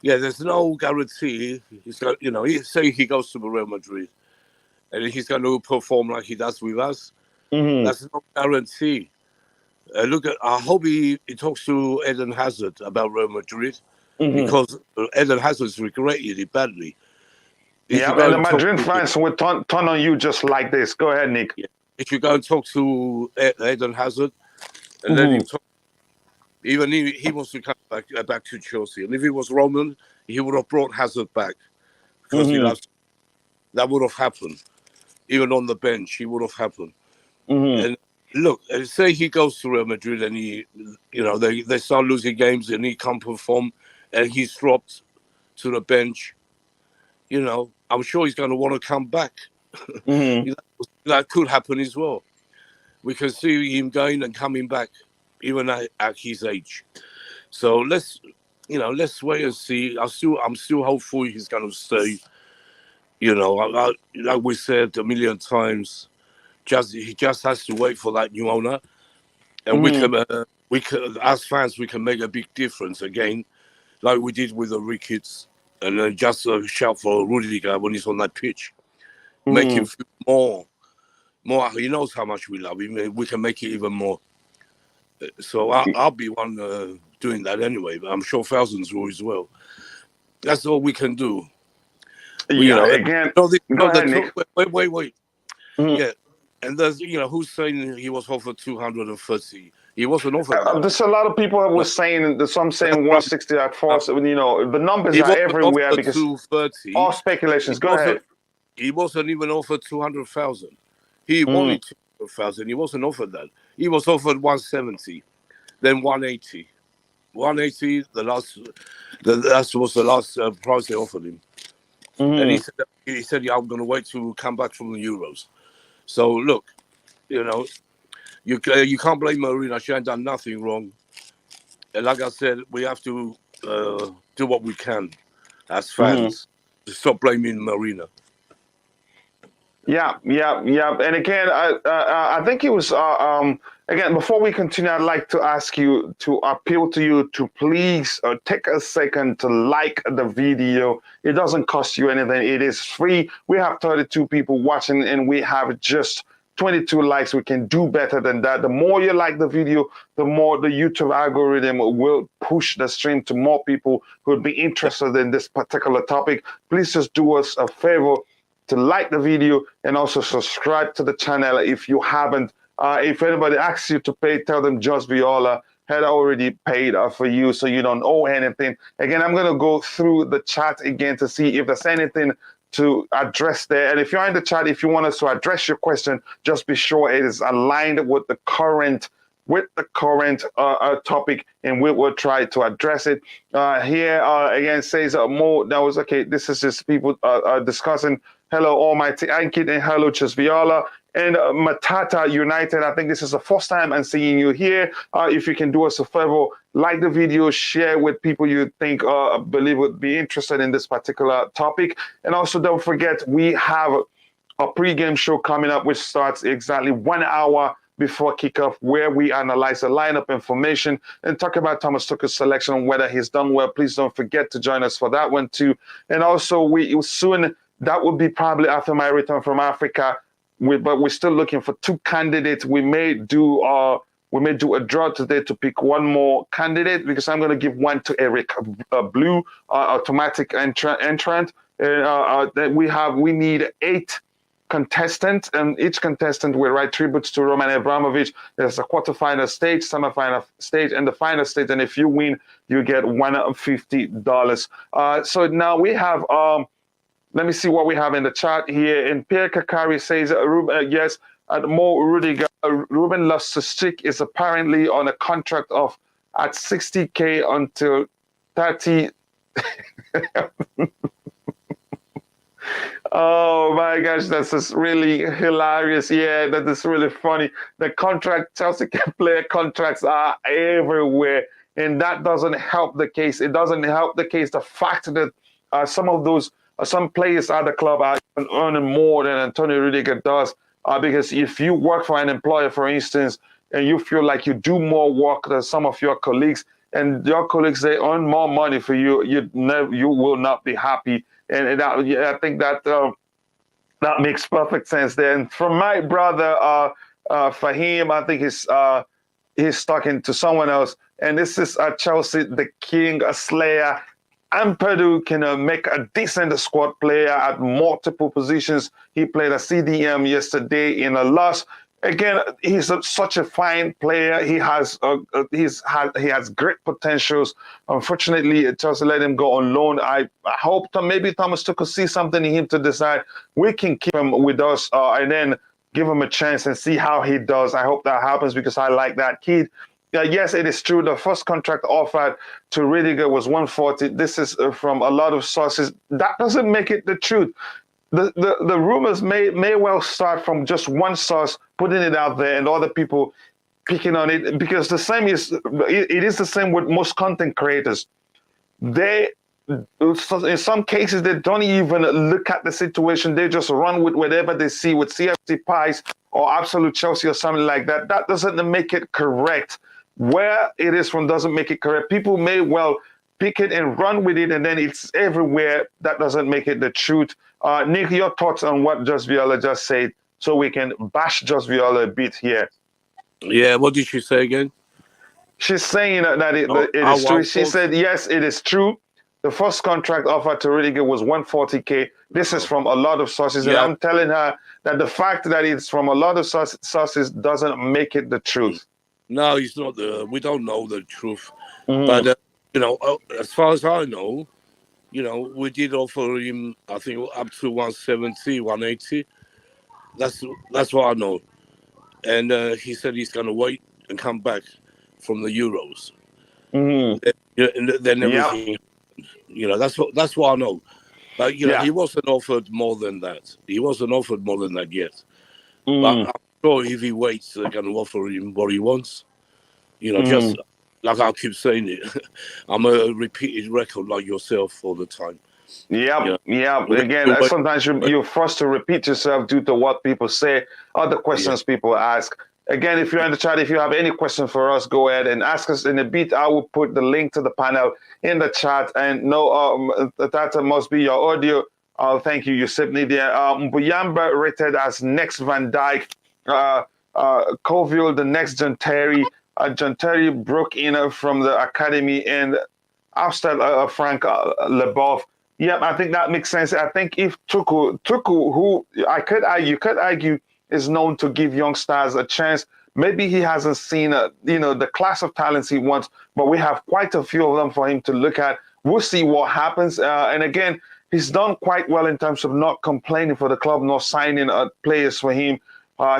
B: there's no guarantee. He's got, say he goes to Real Madrid, and he's going to perform like he does with us.
A: Mm-hmm.
B: That's no guarantee. I hope he talks to Eden Hazard about Real Madrid, because Eden Hazard's regretted it badly.
A: And the Madrid fans will turn on you just like this. Go ahead, Nick.
B: Yeah. If you go and talk to Eden Hazard, and let him talk, even he wants to come back to Chelsea. And if it was Roman, he would have brought Hazard back, because that would have happened. Even on the bench, he would have happened. And look, say he goes to Real Madrid and they start losing games and he can't perform and he's dropped to the bench. I'm sure he's going to want to come back. That could happen as well. We can see him going and coming back, even at his age. So let's wait and see. I'm still hopeful he's going to stay. Like we said a million times, he just has to wait for that new owner, and we can, as fans, we can make a big difference again, like we did with the Ricketts, and then just shout for Rudiger when he's on that pitch, make him feel more. He knows how much we love him. We can make it even more. So I'll be one doing that anyway, but I'm sure thousands will as well. That's all we can do.
A: Again. Go ahead, Nick.
B: Wait. Yeah. And there's, who's saying he was offered 230? He wasn't offered that.
A: There's a lot of people that were saying, some saying 160 at first. The numbers are everywhere because
B: 230.
A: All speculations. Go ahead.
B: He wasn't even offered 200,000. He wanted 200,000. He wasn't offered that. He was offered 170, then 180. 180. That was the last price they offered him. And he said, I'm going to wait to come back from the Euros. So look, you can't blame Marina. She ain't done nothing wrong. And like I said, we have to do what we can as fans to stop blaming Marina.
A: Yeah. And again, I think it was again, before we continue, I'd like to ask you to appeal to you to please take a second to like the video. It doesn't cost you anything. It is free. We have 32 people watching and we have just 22 likes. We can do better than that. The more you like the video, the more the YouTube algorithm will push the stream to more people who would be interested in this particular topic. Please just do us a favor to like the video and also subscribe to the channel if you haven't. If anybody asks you to pay, tell them Just Viola had already paid for you, so you don't owe anything. Again, I'm going to go through the chat again to see if there's anything to address there. And if you're in the chat, if you want us to address your question, just be sure it is aligned with the current topic, and we will try to address it. Here again says Mo, that was okay. This is just people discussing Hello, Almighty Ankit, and hello, Chesviola. And Matata United, I think this is the first time I'm seeing you here. If you can do us a favor, like the video, share with people you think believe would be interested in this particular topic. And also don't forget, we have a pregame show coming up, which starts exactly 1 hour before kickoff, where we analyze the lineup information and talk about Thomas Tuchel's selection and whether he's done well. Please don't forget to join us for that one too. And also, we soon, that will be probably after my return from Africa. But we're still looking for 2 candidates. We may do a draw today to pick one more candidate, because I'm going to give one to Eric Blue, automatic entrant. We need 8 contestants, and each contestant will write tributes to Roman Abramovich. There's a quarterfinal stage, semifinal stage, and the final stage. And if you win, you get $150. So now we have. Let me see what we have in the chat here. And Pierre Kakari says, yes, Mo Rudiger, Ruben Loftus-Cheek is apparently on a contract of at $60K until 30. Oh my gosh, that's just really hilarious. Yeah, that is really funny. The Chelsea player contracts are everywhere, and that doesn't help the case. It doesn't help the case, the fact that some players at the club are earning more than Antonio Rudiger does, because if you work for an employer, for instance, and you feel like you do more work than some of your colleagues, and your colleagues, they earn more money for you, you will not be happy. And I think that that makes perfect sense there. And from my brother Fahim, I think he's talking to someone else. And this is Chelsea, the king, a slayer. Ampadu can make a decent squad player at multiple positions. He played a CDM yesterday in a loss. Again, he's such a fine player. He has great potentials. Unfortunately, Chelsea let him go on loan. I hope maybe Thomas Tuchel see something in him to decide we can keep him with us and then give him a chance and see how he does. I hope that happens, because I like that kid. Yes, it is true. The first contract offered to Rudiger was 140. This is from a lot of sources. That doesn't make it the truth. The rumors may well start from just one source putting it out there and other people picking on it, because it is the same with most content creators. In some cases, they don't even look at the situation. They just run with whatever they see with CFC Pies or Absolute Chelsea or something like that. That doesn't make it correct. Where it is from doesn't make it correct. People may well pick it and run with it, and then it's everywhere. That doesn't make it the truth. Nick, your thoughts on what Just Viola just said, so we can bash Just Viola a bit here.
B: Yeah, what did she say again?
A: She's saying that it is true. She said, yes, it is true. The first contract offer to Rudiger was 140K. This is from a lot of sources, and I'm telling her that the fact that it's from a lot of sources doesn't make it the truth.
B: No, it's not. We don't know the truth. But, as far as I know, we did offer him, I think, up to 170, 180. That's what I know. And he said he's going to wait and come back from the Euros. And then everything, that's what I know. But, he wasn't offered more than that. He wasn't offered more than that yet. But I'm sure if he waits, they're going to offer him what he wants. Just like I keep saying it, I'm a repeated record like yourself all the time.
A: Yeah. Again, sometimes you're forced to repeat yourself due to what people say, other questions people ask. Again, if you're in the chat, if you have any question for us, go ahead and ask us in a bit. I will put the link to the panel in the chat. And that must be your audio. Thank you, Yusuf Nidia. Buyamba rated as next Van Dijk. Colville, the next John Terry. John Terry broke in from the academy, and after Frank Leboeuf. Yep, I think that makes sense. I think if Tuchel, who I could argue is known to give young stars a chance, maybe he hasn't seen the class of talents he wants, but we have quite a few of them for him to look at. We'll see what happens. And again, he's done quite well in terms of not complaining for the club, nor signing players for him.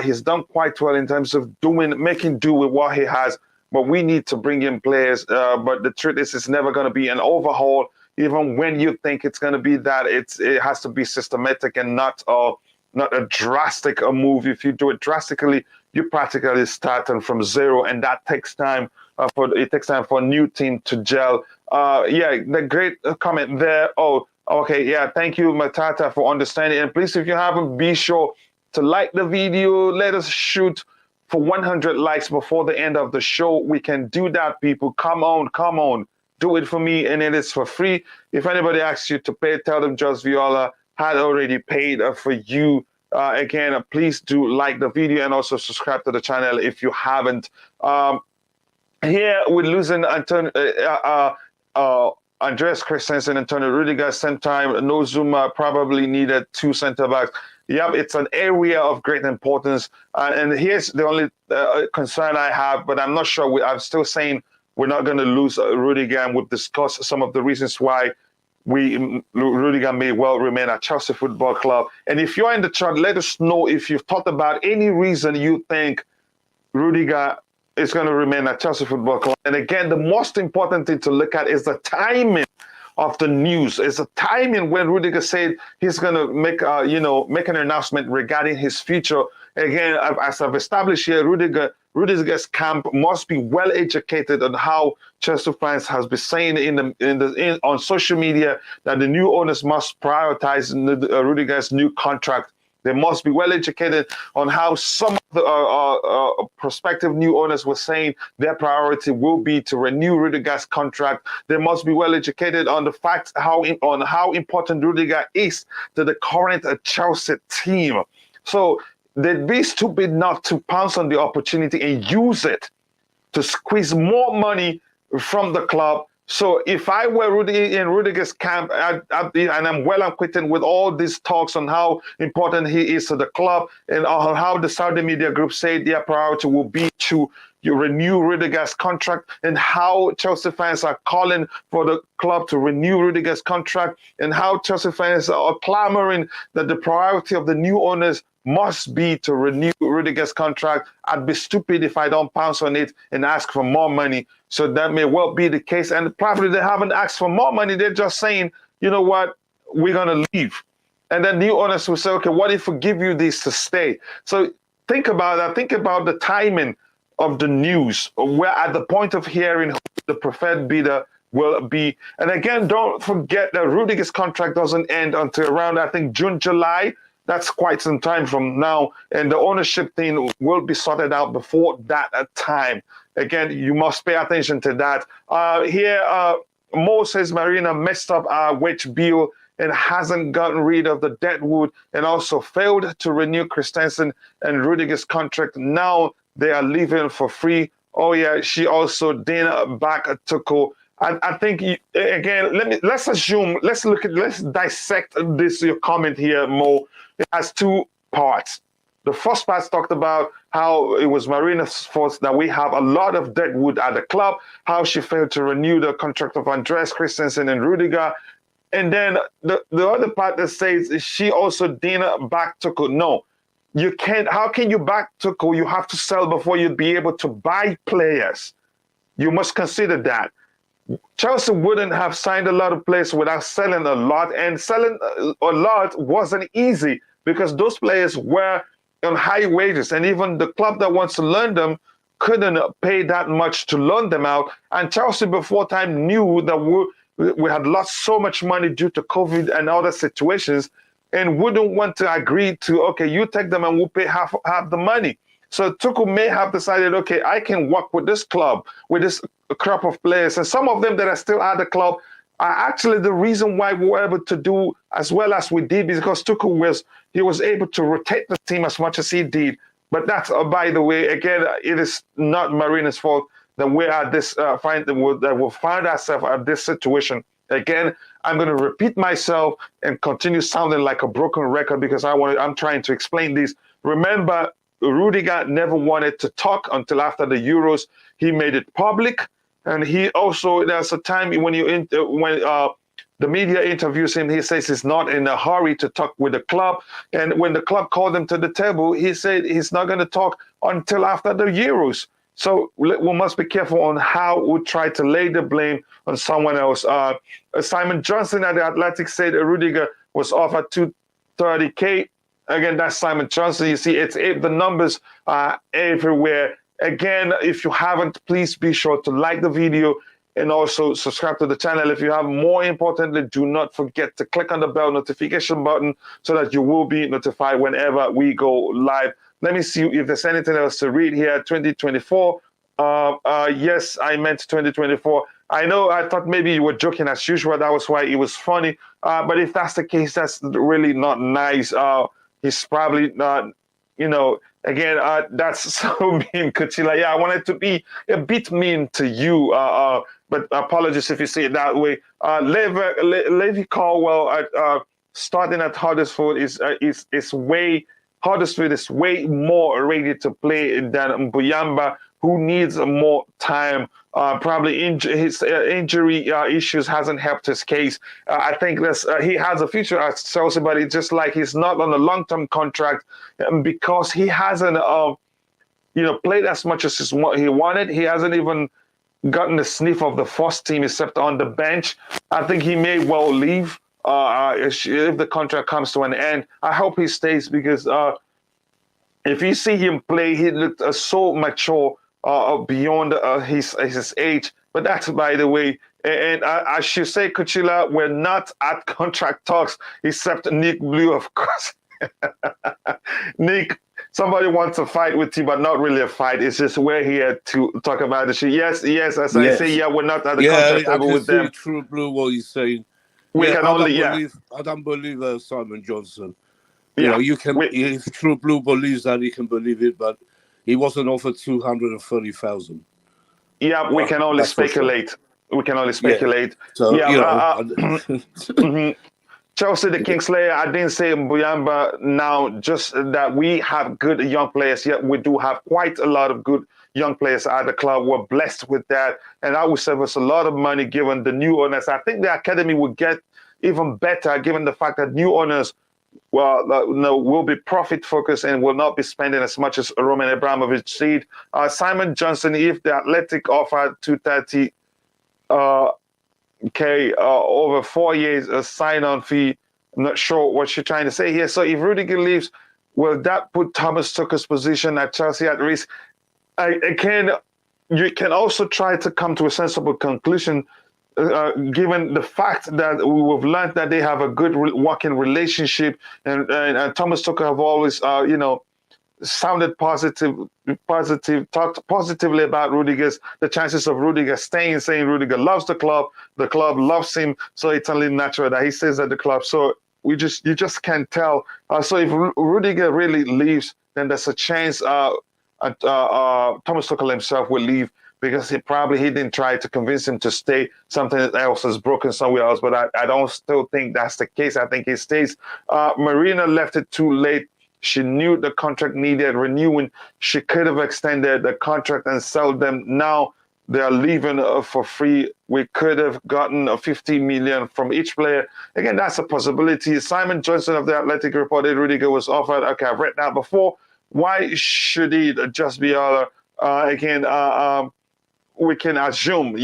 A: He's done quite well in terms of making do with what he has, but we need to bring in players. But the truth is, it's never going to be an overhaul. even when you think it's going to be that, it has to be systematic and not a drastic move. If you do it drastically, you practically starting from zero, and that takes time. It takes time for a new team to gel. Yeah, the great comment there. Oh, okay, yeah. Thank you, Matata, for understanding. And please, if you haven't, be sure to like the video. Let us shoot for 100 likes before the end of the show. We can do that, people. Come on. Do it for me, and it is for free. If anybody asks you to pay, tell them Just Viola had already paid for you. Again, please do like the video and also subscribe to the channel if you haven't. Here we're losing Andreas Christensen, Antonio Rudiger, same time. No Zuma probably needed 2 center backs. Yep, it's an area of great importance. And here's the only concern I have, but I'm not sure. I'm still saying we're not going to lose Rudiger, and we've discussed some of the reasons why Rudiger may well remain at Chelsea Football Club. And if you're in the chat, let us know if you've thought about any reason you think Rudiger is going to remain at Chelsea Football Club. And again, the most important thing to look at is the timing of the news. It's the timing when Rudiger said he's going to make an announcement regarding his future. Again, as I've established here, Rudiger's camp must be well educated on how Chelsea fans has been saying on social media that the new owners must prioritize Rudiger's new contract. They must be well educated on how some of the prospective new owners were saying their priority will be to renew Rudiger's contract. They must be well educated on the fact how important Rudiger is to the current Chelsea team. So they'd be stupid not to pounce on the opportunity and use it to squeeze more money from the club. So if I were in Rudiger's camp, and I'm well acquainted with all these talks on how important he is to the club and on how the Saudi media group said their priority will be to renew Rudiger's contract, and how Chelsea fans are calling for the club to renew Rudiger's contract, and how Chelsea fans are clamoring that the priority of the new owners must be to renew Rudiger's contract. I'd be stupid if I don't pounce on it and ask for more money. So that may well be the case. And probably they haven't asked for more money. They're just saying, you know what, we're going to leave. And then new owners will say, okay, what if we give you this to stay? So think about that. Think about the timing of the news. We're at the point of hearing who the preferred bidder will be. And again, don't forget that Rudiger's contract doesn't end until around, I think, June, July. That's quite some time from now, and the ownership thing will be sorted out before that time. Again, you must pay attention to that. Here, Mo says Marina messed up our wage bill and hasn't gotten rid of the deadwood, and also failed to renew Christensen and Rudiger's contract. Now they are leaving for free. Oh yeah, she also didn't back Tuchel. I think again, let's dissect this your comment here, Mo. It has 2 parts. The first part talked about how it was Marina's fault that we have a lot of deadwood at the club, how she failed to renew the contract of Andreas Christensen and Rudiger. And then the other part that says she also didn't back Tuchel. No, you can't. How can you back Tuchel? You have to sell before you'd be able to buy players. You must consider that. Chelsea wouldn't have signed a lot of players without selling a lot, and selling a lot wasn't easy because those players were on high wages, and even the club that wants to loan them couldn't pay that much to loan them out. And Chelsea before time knew that we had lost so much money due to COVID and other situations, and wouldn't want to agree to, okay, you take them and we'll pay half the money. So Tuchel may have decided, okay, I can work with this club, with this crop of players. And some of them that are still at the club are actually the reason why we were able to do as well as we did, because Tuchel was able to rotate the team as much as he did. But that's, by the way, again, it is not Marina's fault that we're at this, that we'll find ourselves at this situation. Again, I'm going to repeat myself and continue sounding like a broken record because I'm trying to explain this. Remember, Rudiger never wanted to talk until after the Euros. He made it public, and he also, there's a time when the media interviews him, he says he's not in a hurry to talk with the club. And when the club called him to the table, he said he's not going to talk until after the Euros. So we must be careful on how we try to lay the blame on someone else. Simon Johnson at the Athletic said Rudiger was offered 230K. Again, that's Simon Johnson. You see, the numbers are everywhere. Again, if you haven't, please be sure to like the video and also subscribe to the channel. If you have, more importantly, do not forget to click on the bell notification button so that you will be notified whenever we go live. Let me see if there's anything else to read here. 2024. Yes, I meant 2024. I know, I thought maybe you were joking as usual. That was why it was funny. But if that's the case, that's really not nice. He's probably not, again, that's so mean, Kachila. Yeah, I wanted to be a bit mean to you, but apologies if you say it that way. Levi Caldwell starting at Huddersfield is way Huddersfield is way more ready to play than Mbuyamba, who needs more time. Probably his injury issues hasn't helped his case. I think he has a future at Chelsea, but it's just like he's not on a long-term contract because he hasn't, played as much as he wanted. He hasn't even gotten a sniff of the first team except on the bench. I think he may well leave if the contract comes to an end. I hope he stays because if you see him play, he looked so mature beyond his age. But that's by the way. And I should say, Kuchila, we're not at contract talks except Nick Blue, of course. Nick, somebody wants to fight with you, but not really a fight. It's just we're here to talk about the shit. Yes. I say, yeah, we're not at the contract table with them.
B: True Blue, what he's saying.
A: I
B: don't believe Simon Johnson. If True Blue believes that, he can believe it, but he wasn't offered 230,000.
A: Yeah, we can only speculate. Sure. We can only speculate.
B: Yeah. So,
A: Chelsea, the Kingslayer, I didn't say Mbuyamba now, just that we have good young players. Yet we do have quite a lot of good young players at the club. We're blessed with that. And that will save us a lot of money given the new owners. I think the academy will get even better given the fact that new owners will be profit focused and will not be spending as much as Roman Abramovich said. Simon Johnson, if the Athletic offered 230 over 4 years, a sign-on fee. I'm not sure what you're trying to say here. So if Rudiger leaves, will that put Thomas Tuchel's position at Chelsea at risk? You can also try to come to a sensible conclusion, given the fact that we've learned that they have a good working relationship, and Thomas Tuchel have always, sounded talked positively about the chances of Rudiger staying, saying Rudiger loves the club loves him, so it's only natural that he stays at the club. So you just can't tell. So if Rudiger really leaves, then there's a chance Thomas Tuchel himself will leave because he didn't try to convince him to stay. Something else is broken somewhere else, but I don't still think that's the case. I think he stays. Marina left it too late. She knew the contract needed renewing. She could have extended the contract and sold them. Now they are leaving for free. We could have gotten 50 million from each player. Again, that's a possibility. Simon Johnson of the Athletic reported Rudiger was offered. Okay, I've read that before. Why should he just be other? We can assume,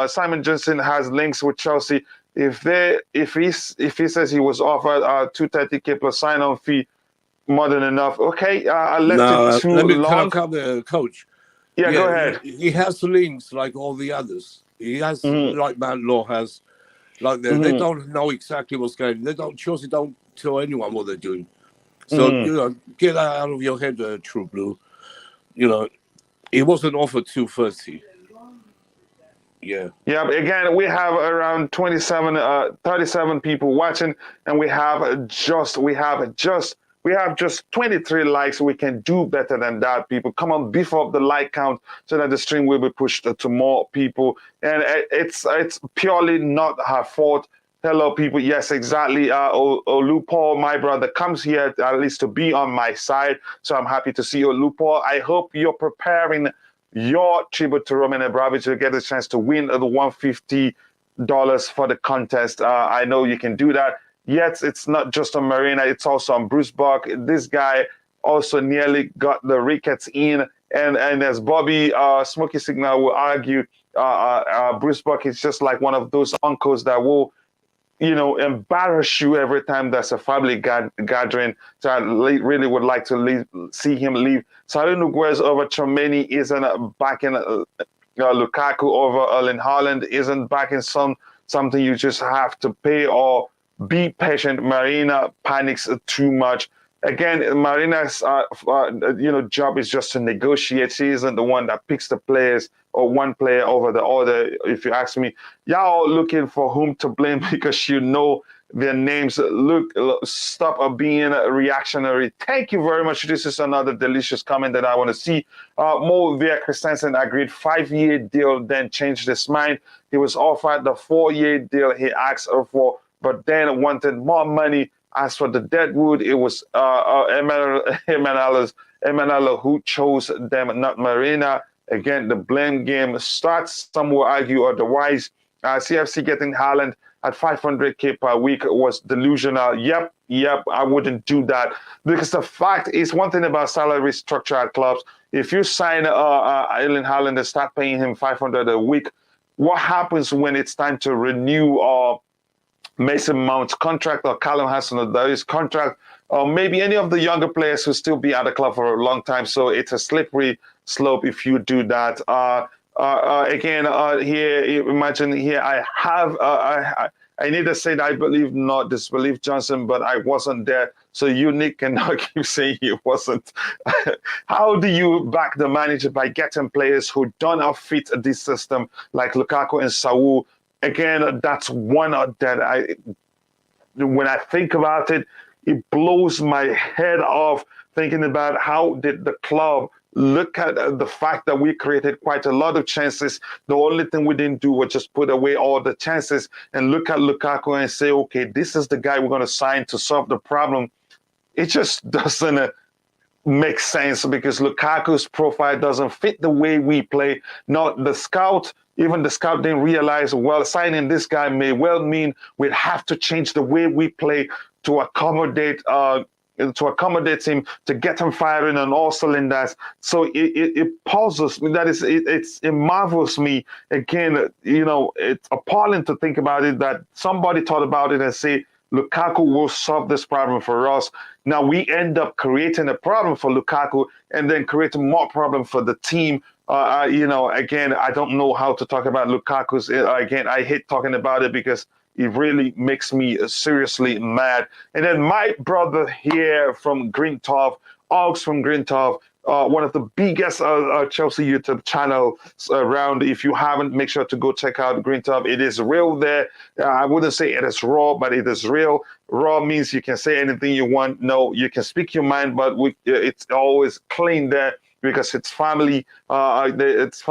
A: Simon Johnson has links with Chelsea. If he says he was offered 230K plus sign-on fee, more than enough. Okay, I left it too long.
B: Can I cover, Coach?
A: Yeah, go ahead.
B: He has links like all the others. He has, like Matt Law has, like they don't know exactly what's going on. Chelsea don't tell anyone what they're doing. So, get that out of your head, True Blue. He wasn't offered 230. Yeah.
A: Yeah. Again, we have around 37 people watching, and we have just 23 likes. We can do better than that, people. Come on, beef up the like count so that the stream will be pushed to more people. And it's purely not her fault. Hello, people. Yes, exactly. Olupo, my brother, comes here at least to be on my side. So I'm happy to see you, Olupo. I hope you're preparing your tribute to Roman Abramovich to get a chance to win the $150 for the contest. I know you can do that. Yet it's not just on Marina, it's also on Bruce Buck. This guy also nearly got the Ricketts in. And as Bobby Smoky Signal will argue, Bruce Buck is just like one of those uncles that will, embarrass you every time there's a family gathering. So I really would like to see him leave. Salino Guez over Chomeni isn't backing Lukaku over Erling Haaland isn't backing something you just have to pay or be patient. Marina panics too much. Again, Marina's job is just to negotiate. She isn't the one that picks the players or one player over the other. If you ask me, y'all looking for whom to blame because their names. Stop being reactionary. Thank you very much. This is another delicious comment that I want to see. Mo Via Christensen agreed 5-year deal, then changed his mind. He was offered the 4-year deal he asked for, but then wanted more money. As for the Deadwood, it was Emanuela who chose them, not Marina. Again, the blame game starts. Some will argue otherwise. CFC getting Haaland at 500K per week was delusional. Yep, I wouldn't do that. Because the fact is, one thing about salary structure at clubs, if you sign Erling Haaland and start paying him 500 a week, what happens when it's time to renew Mason Mount's contract or Callum Hudson-Odoi's contract, or maybe any of the younger players who still be at the club for a long time? So it's a slippery slope if you do that. Imagine here I have, I need to say that I believe, not disbelieve Johnson, but I wasn't there. So you, Nick, cannot keep saying he wasn't. How do you back the manager by getting players who don't fit this system like Lukaku and Saul? Again, that's one that when I think about it, it blows my head off thinking about how did the club look at the fact that we created quite a lot of chances. The only thing we didn't do was just put away all the chances and look at Lukaku and say, okay, this is the guy we're going to sign to solve the problem. It just doesn't make sense because Lukaku's profile doesn't fit the way we play. Not the scout. Even the scout didn't realize, well, signing this guy may well mean we'd have to change the way we play to accommodate him, to get him firing on all cylinders. So it puzzles me. It marvels me. Again, it's appalling to think about it that somebody thought about it and say, Lukaku will solve this problem for us. Now we end up creating a problem for Lukaku and then creating more problem for the team. Again, I don't know how to talk about Lukaku's. Again, I hate talking about it because it really makes me seriously mad. And then my brother here from Greentop, Augs from Greentop, one of the biggest Chelsea YouTube channels around. If you haven't, make sure to go check out Greentop. It is real there. I wouldn't say it is raw, but it is real. Raw means you can say anything you want. No, you can speak your mind, but it's always clean there because it's family. It's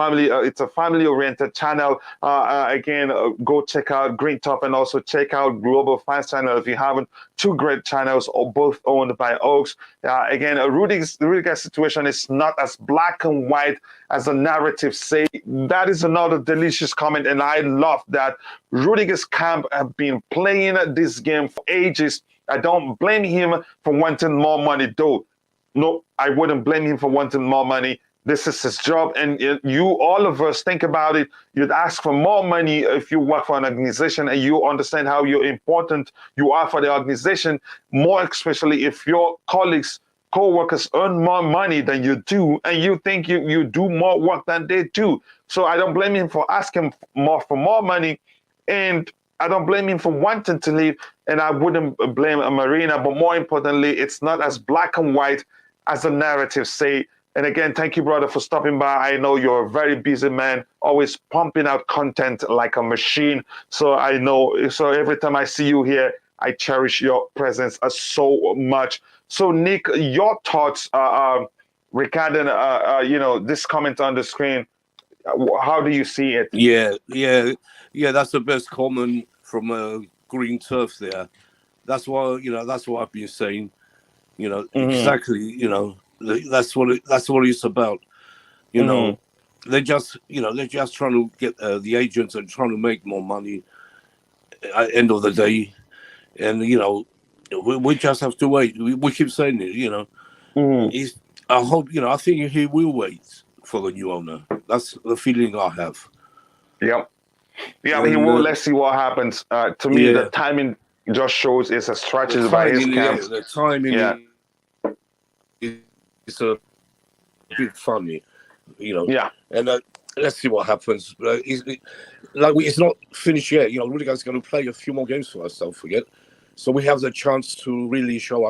A: a family-oriented channel. Again, go check out Greentop and also check out Global Fans Channel if you haven't. Two great channels, both owned by Oaks. Again, Rudiger situation is not as black and white as the narrative say. That is another delicious comment, and I love that. Rudiger's camp have been playing this game for ages. I don't blame him for wanting more money, though. No, I wouldn't blame him for wanting more money. This is his job. And all of us, think about it. You'd ask for more money if you work for an organization and you understand how important you are for the organization, more especially if your colleagues, co-workers earn more money than you do, and you think you do more work than they do. So I don't blame him for asking for more money, and I don't blame him for wanting to leave, and I wouldn't blame Marina. But more importantly, it's not as black and white as the narrative say. And again, thank you, brother, for stopping by. I know you're a very busy man, always pumping out content like a machine. So I know, so every time I see you here, I cherish your presence so much. So Nick, your thoughts regarding, this comment on the screen, how do you see it?
B: Yeah, that's the best comment from Green Turf there. That's why, that's what I've been saying. Exactly. That's what it's about. They're just trying to get the agents are trying to make more money at the end of the day, and we just have to wait. We keep saying it. I hope, I think he will wait for the new owner. That's the feeling I have.
A: Yep. Yeah, he
B: And,
A: will. Let's see what happens. To me, the timing just shows it's a strategy by his camp.
B: The timing is a bit funny,
A: Yeah.
B: And let's see what happens. It's not finished yet. Rudiger's going to play a few more games for us, don't forget. So we have the chance to really show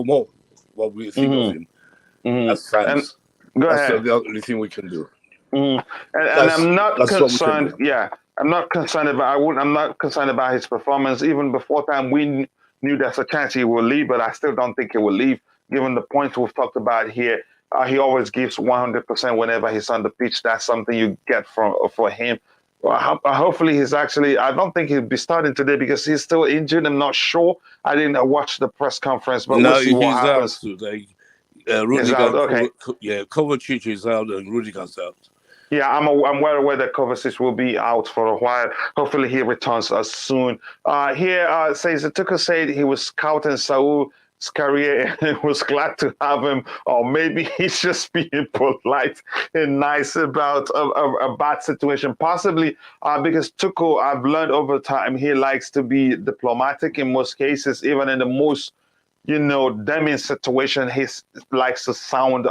B: more what we think of him as fans.
A: And go
B: That's
A: ahead.
B: the only thing we can do.
A: And I'm not concerned. Yeah, I'm not concerned about. I'm not concerned about his performance. Even before time, we knew there's a chance he will leave, but I still don't think he will leave. Given the points we've talked about here, he always gives 100% whenever he's on the pitch. That's something you get for him. Hopefully, he's actually. I don't think he'll be starting today because he's still injured. I'm not sure. I didn't watch the press conference, but we'll see what happens.
B: He's out today. Rudiger,
A: out, okay.
B: Kovacic is out and Rudiger's out.
A: Yeah, I'm well aware that Kovacic will be out for a while. Hopefully, he returns soon. Here says Tuchel said he was scouting Saul's career and was glad to have him, or maybe he's just being polite and nice about a bad situation. Possibly because Tuchel, I've learned over time, he likes to be diplomatic in most cases, even in the most damning situation, he likes to sound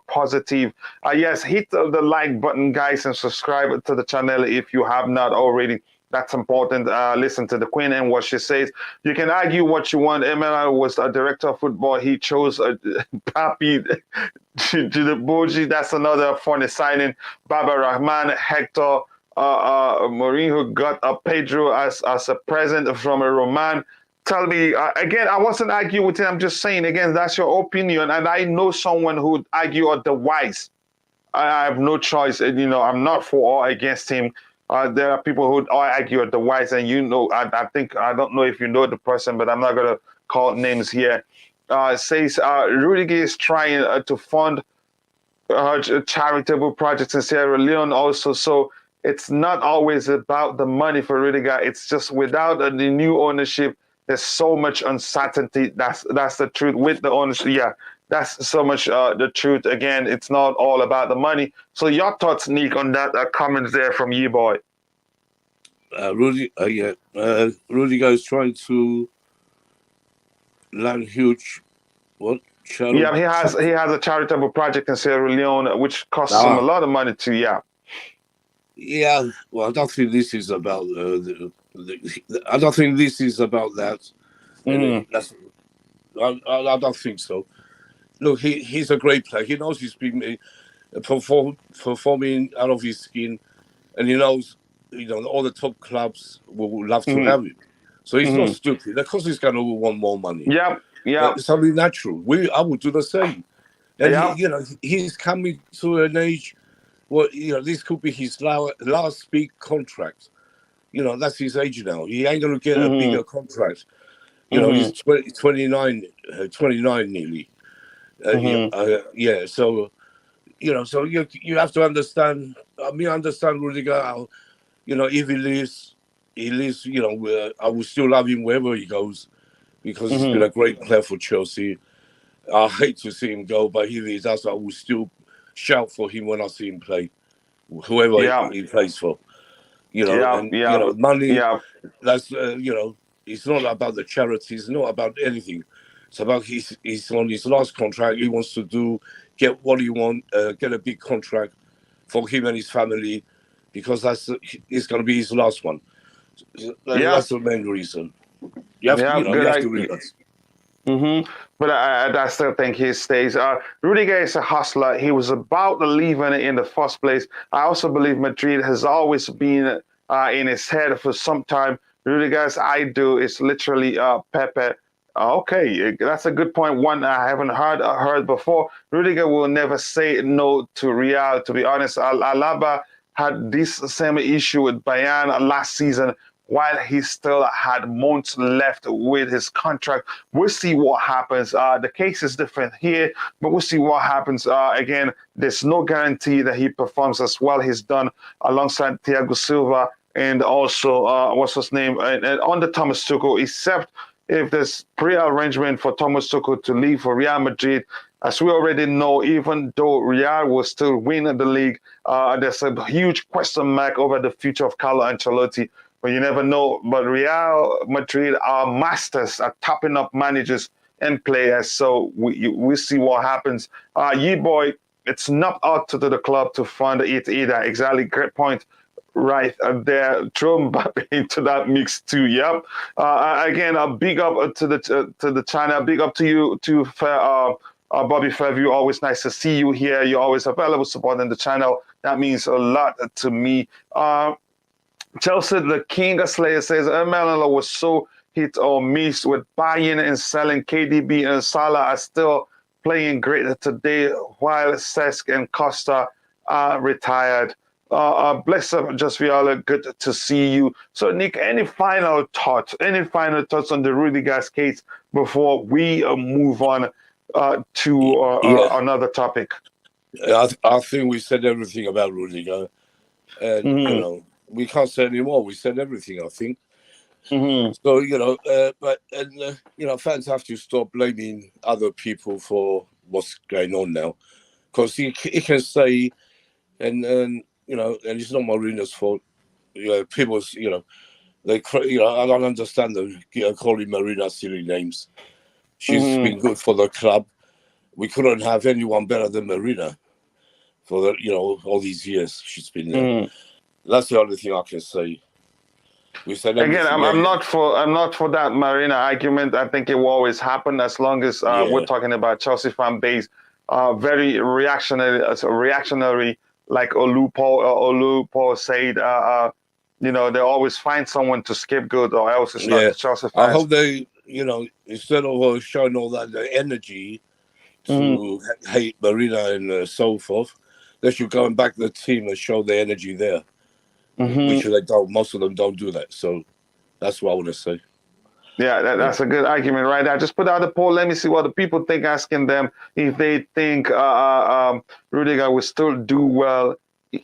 A: positive. Yes, hit the like button, guys, and subscribe to the channel if you have not already. That's important. Listen to the Queen and what she says. You can argue what you want. Emela was a director of football. He chose Papi Boji. That's another funny signing. Baba Rahman, Hector, Mourinho got Pedro as a present from a Roman. Tell me, again, I wasn't arguing with him. I'm just saying, again, that's your opinion. And I know someone who would argue otherwise. I have no choice. I'm not for or against him. There are people who argue otherwise. And I think, I don't know if you know the person, but I'm not going to call names here. Says Rudiger is trying to fund charitable projects in Sierra Leone also. So it's not always about the money for Rudiger. It's just without the new ownership, there's so much uncertainty. That's the truth with the ownership. Yeah, that's so much the truth. Again, it's not all about the money. So your thoughts, Nick, on that comments there from you, boy.
B: Rudiger is trying to land huge. What?
A: Yeah, he has a charitable project in Sierra Leone, which costs him a lot of money to. Yeah.
B: Yeah. Well, I don't think this is about I don't think this is about that. I don't think so. Look, he's a great player. He knows he's been performing out of his skin, and he knows, all the top clubs will love to have him. So he's not stupid. Of course, he's going to want more money.
A: Yeah.
B: It's only natural. I would do the same. And he's coming to an age where this could be his last big contract. That's his age now. He ain't going to get a bigger contract. He's 29 nearly. So, so you have to understand. I understand Rudiger. If he leaves. I will still love him wherever he goes because he's been a great player for Chelsea. I hate to see him go, but if he does, I will still shout for him when I see him play, whoever he plays for. Money. Yeah. That's it's not about the charity. It's not about anything. It's about he's on his last contract. He wants to get what he wants, get a big contract for him and his family, because it's going to be his last one. That's the main reason. You have to realize.
A: But I still think he stays. Rudiger is a hustler. He was about to leave in the first place. I also believe Madrid has always been in his head for some time. Rudiger's idol is literally Pepe. Okay, that's a good point. One I haven't heard before. Rudiger will never say no to Real. To be honest, Alaba had this same issue with Bayern last season, while he still had months left with his contract. We'll see what happens. The case is different here, but we'll see what happens. Again, there's no guarantee that he performs as well he's done alongside Thiago Silva and also, what's his name, and under Thomas Tuchel, except if there's pre-arrangement for Thomas Tuchel to leave for Real Madrid. As we already know, even though Real will still win the league, there's a huge question mark over the future of Carlo Ancelotti. But you never know. But Real Madrid are masters at tapping up managers and players. So we see what happens. Boy, it's not up to the club to fund it either. Exactly, great point. Right there, throw Mbappe into that mix too. Yep. Again, a big up to the channel. Big up to you, to Bobby Fairview. Always nice to see you here. You're always available supporting the channel. That means a lot to me. Chelsea, the King Slayer says, Melilla was so hit or miss with buying and selling. KDB and Salah are still playing great today, while Cesc and Costa are retired. Bless up, Just Viola. Good to see you. So, Nick, any final thoughts? Any final thoughts on the Rudiger's case before we move on to another topic?
B: I think we said everything about Rudiger, and you know, we can't say anymore. We said everything, I think. So you know, you know, fans have to stop blaming other people for what's going on now, because he can say, and you know, and it's not Marina's fault. You know, people's, you know, you know, I don't understand them, you know, calling Marina silly names. She's been good for the club. We couldn't have anyone better than Marina for the, you know, all these years she's been there. That's the only thing I can say. We said
A: again, I'm not for that Marina argument. I think it will always happen as long as we're talking about Chelsea fan base, very reactionary, like Olupo said. You know, they always find someone to scapegoat, or else it's not the Chelsea fans.
B: I hope they, you know, instead of showing all that energy to hate Marina and so forth, they should go back to the team and show the energy there. Which they don't. Most of them don't do that. So that's what I want to say.
A: Yeah, that's a good argument, right? I just put out a poll. Let me see what the people think. Asking them if they think Rudiger will still do well.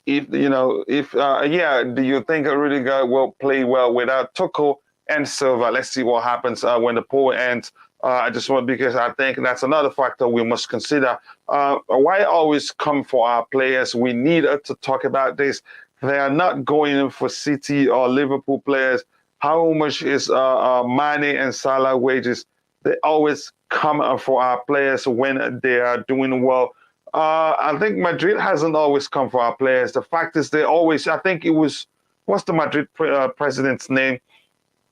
A: If you know, if do you think Rudiger will play well without Tuchel and Silva? Let's see what happens when the poll ends. I just want, because I think that's another factor we must consider. Why always come for our players? We need to talk about this. They are not going in for City or Liverpool players. How much is Mane and Salah wages? They always come for our players when they are doing well. I think Madrid hasn't always come for our players. The fact is, they always, I think it was, what's the Madrid president's name?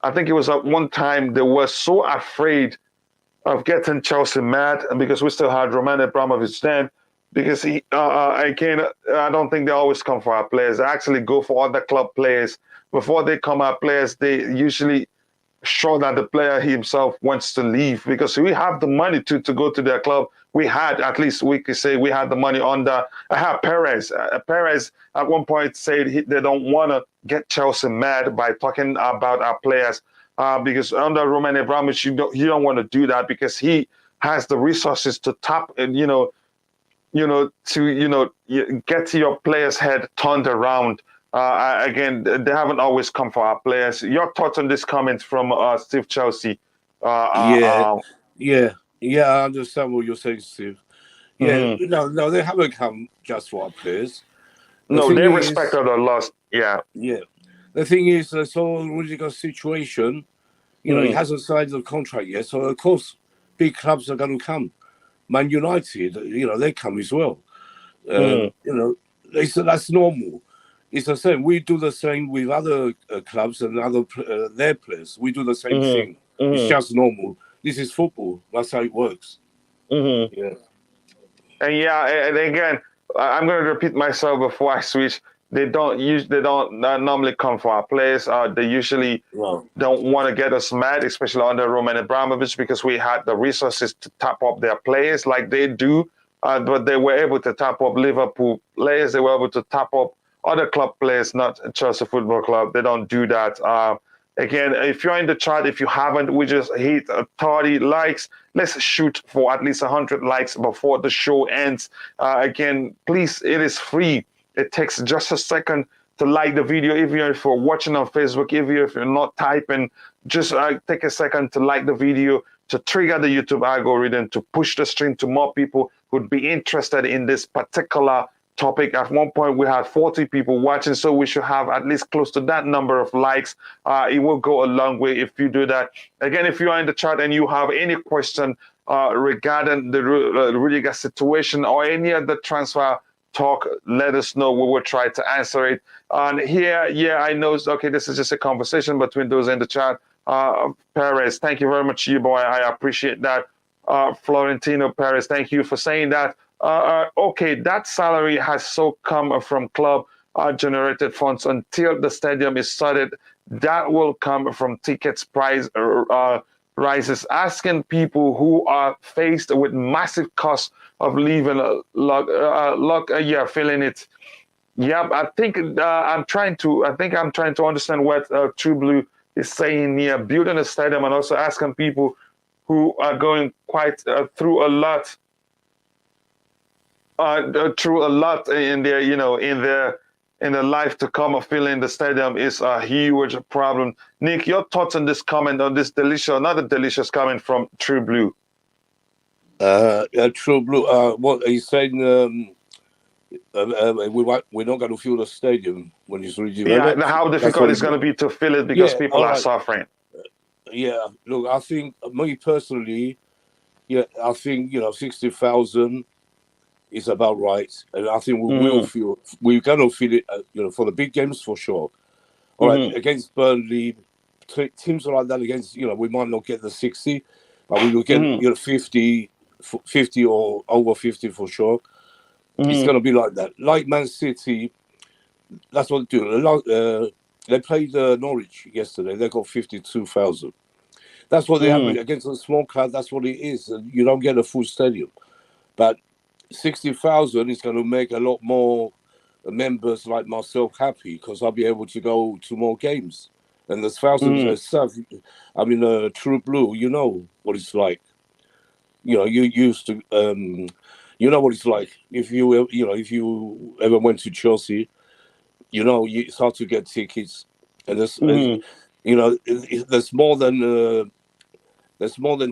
A: I think it was at one time they were so afraid of getting Chelsea mad, because we still had Roman Abramovich then, because he, I don't think they always come for our players. They actually go for other club players. Before they come our players, they usually show that the player himself wants to leave, because we have the money to go to their club. We had, at least we could say, we had the money under Perez. Perez at one point said they don't want to get Chelsea mad by talking about our players, because under Roman Abramovich, you don't want to do that, because he has the resources to tap and get your players' head turned around. Again, they haven't always come for our players. Your thoughts on this comment from Steve Chelsea?
B: I understand what you're saying, Steve. Yeah, no, they haven't come just for our players.
A: No, they respected our loss. Yeah.
B: The thing is, this whole Rudiger situation, you know, he hasn't signed the contract yet, so of course, big clubs are going to come. Man United, you know, they come as well. You know, that's normal. It's the same. We do the same with other clubs and other their players. We do the same thing. It's just normal. This is football. That's how it works. Yeah.
A: And again, I'm going to repeat myself before I switch. They don't normally come for our players. They usually don't want to get us mad, especially under Roman Abramovich, because we had the resources to tap up their players like they do. But they were able to tap up Liverpool players. They were able to tap up other club players, not Chelsea Football Club. They don't do that. Again, if you're in the chat, if you haven't, we just hit 30 likes. Let's shoot for at least 100 likes before the show ends. Again, please, it is free. It takes just a second to like the video. If you're watching on Facebook, if you're not typing, just take a second to like the video, to trigger the YouTube algorithm, to push the stream to more people who'd be interested in this particular topic. At one point, we had 40 people watching, so we should have at least close to that number of likes. It will go a long way if you do that. Again, if you are in the chat and you have any question regarding the Rudiger situation or any other transfer talk, let us know. We will try to answer it. And here, yeah, I know, okay, this is just a conversation between those in the chat. Perez, thank you very much, you boy. I appreciate that. Florentino Perez, thank you for saying that. Okay, that salary has so come from club generated funds until the stadium is started. That will come from tickets price rises, asking people who are faced with massive costs of living, feeling it. Yeah, I think I'm trying to understand what True Blue is saying here. Building a stadium and also asking people who are going quite through a lot in their, in their life to come of filling the stadium is a huge problem. Nick, your thoughts on this comment, on this another delicious comment from True Blue?
B: True Blue, what are you saying? We're not going to fill the stadium when it's redeveloped.
A: Yeah, how difficult it's going to be to fill it because people are suffering.
B: Yeah, look, I think, me personally, I think, 60,000 is about right. And I think we're going to feel it, for the big games for sure. All right, against Burnley, teams like that against, we might not get the 60, but we will get, 50 or over 50 for sure. It's going to be like that. Like Man City, that's what they do. They played Norwich yesterday. They got 52,000. That's what they average against a small crowd. That's what it is. You don't get a full stadium. But 60,000 is going to make a lot more members like myself happy because I'll be able to go to more games. And there's thousands of stuff. I mean, True Blue, you know what it's like. You used to, you know what it's like. If you ever went to Chelsea, it's hard to get tickets. And there's, there's more than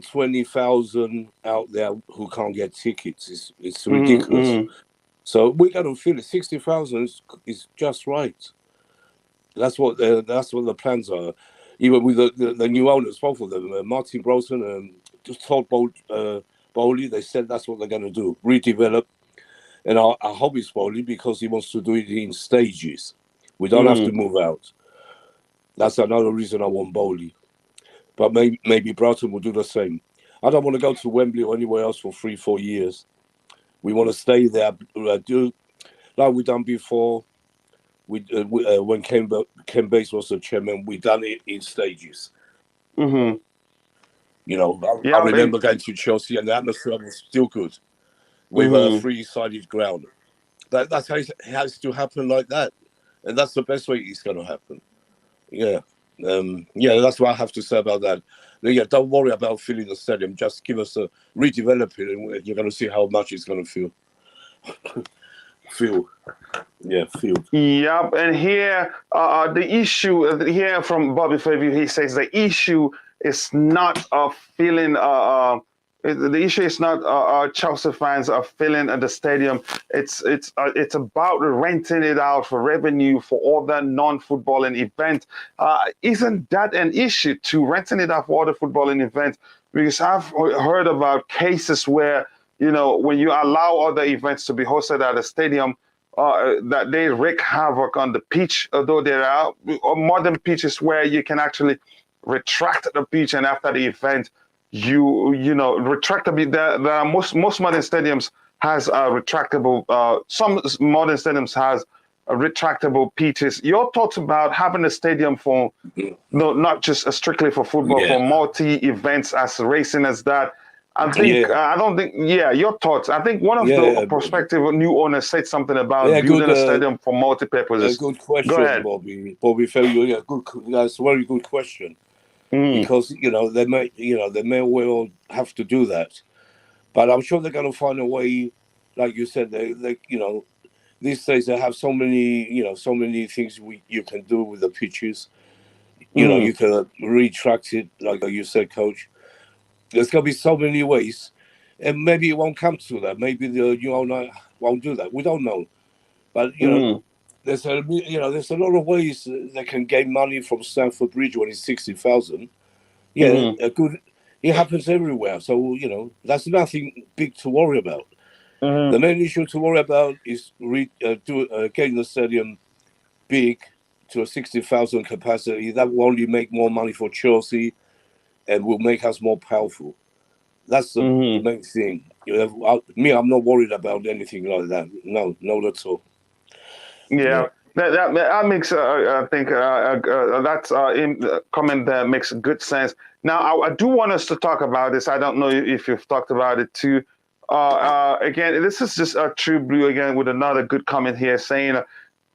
B: 20,000 out there who can't get tickets. It's ridiculous. So we're going to feel it. 60,000 is just right. That's what the plans are. Even with the new owners, both of them, Martin Broughton and Todd Boehly, they said that's what they're going to do, redevelop. And I hope it's Boehly because he wants to do it in stages. We don't have to move out. That's another reason I want Boehly. But maybe Broughton will do the same. I don't want to go to Wembley or anywhere else for 3-4 years. We want to stay there, do like we done before. When Ken Bates was the chairman, we done it in stages. I remember going to Chelsea and the atmosphere was still good with a three-sided ground. That's how it has to happen like that, and that's the best way it's going to happen. That's what I have to say about that. Don't worry about filling the stadium. Just give us a redevelop it, and you're going to see how much it's going to feel. Feel. Yep.
A: And here, the issue here from Bobby Fairview, he says the issue is not feeling. The issue is not Chelsea fans are filling the stadium. It's about renting it out for revenue for other non-footballing events. Isn't that an issue to renting it out for other footballing events? Because I've heard about cases where when you allow other events to be hosted at a stadium, that they wreak havoc on the pitch. Although there are modern pitches where you can actually retract the pitch, and after the event, retract the pitch. There are most modern stadiums has retractable. Some modern stadiums has retractable pitches. Your thoughts about having a stadium for not just strictly for football, for multi events as racing as that. I think I don't think. Your thoughts. I think one of the prospective new owners said something about building a stadium for multi-purposes.
B: Good question,
A: Go ahead.
B: Bobby. That's a very good question. Because they may well have to do that, but I'm sure they're going to find a way. Like you said, they these days they have so many things you can do with the pitches. You can retract it, like you said, Coach. There's going to be so many ways, and maybe it won't come to that. Maybe the new owner won't do that. We don't know, but there's a lot of ways they can gain money from Stamford Bridge when it's 60,000. Yeah, a good. It happens everywhere, so that's nothing big to worry about. The main issue to worry about is getting the stadium big to a 60,000 capacity. That will only make more money for Chelsea and will make us more powerful. That's the main thing. I'm not worried about anything like that. No, not at all.
A: Yeah. That makes I think that's comment there makes good sense. Now I do want us to talk about this. I don't know if you've talked about it too. Again, this is just a true blue again with another good comment here saying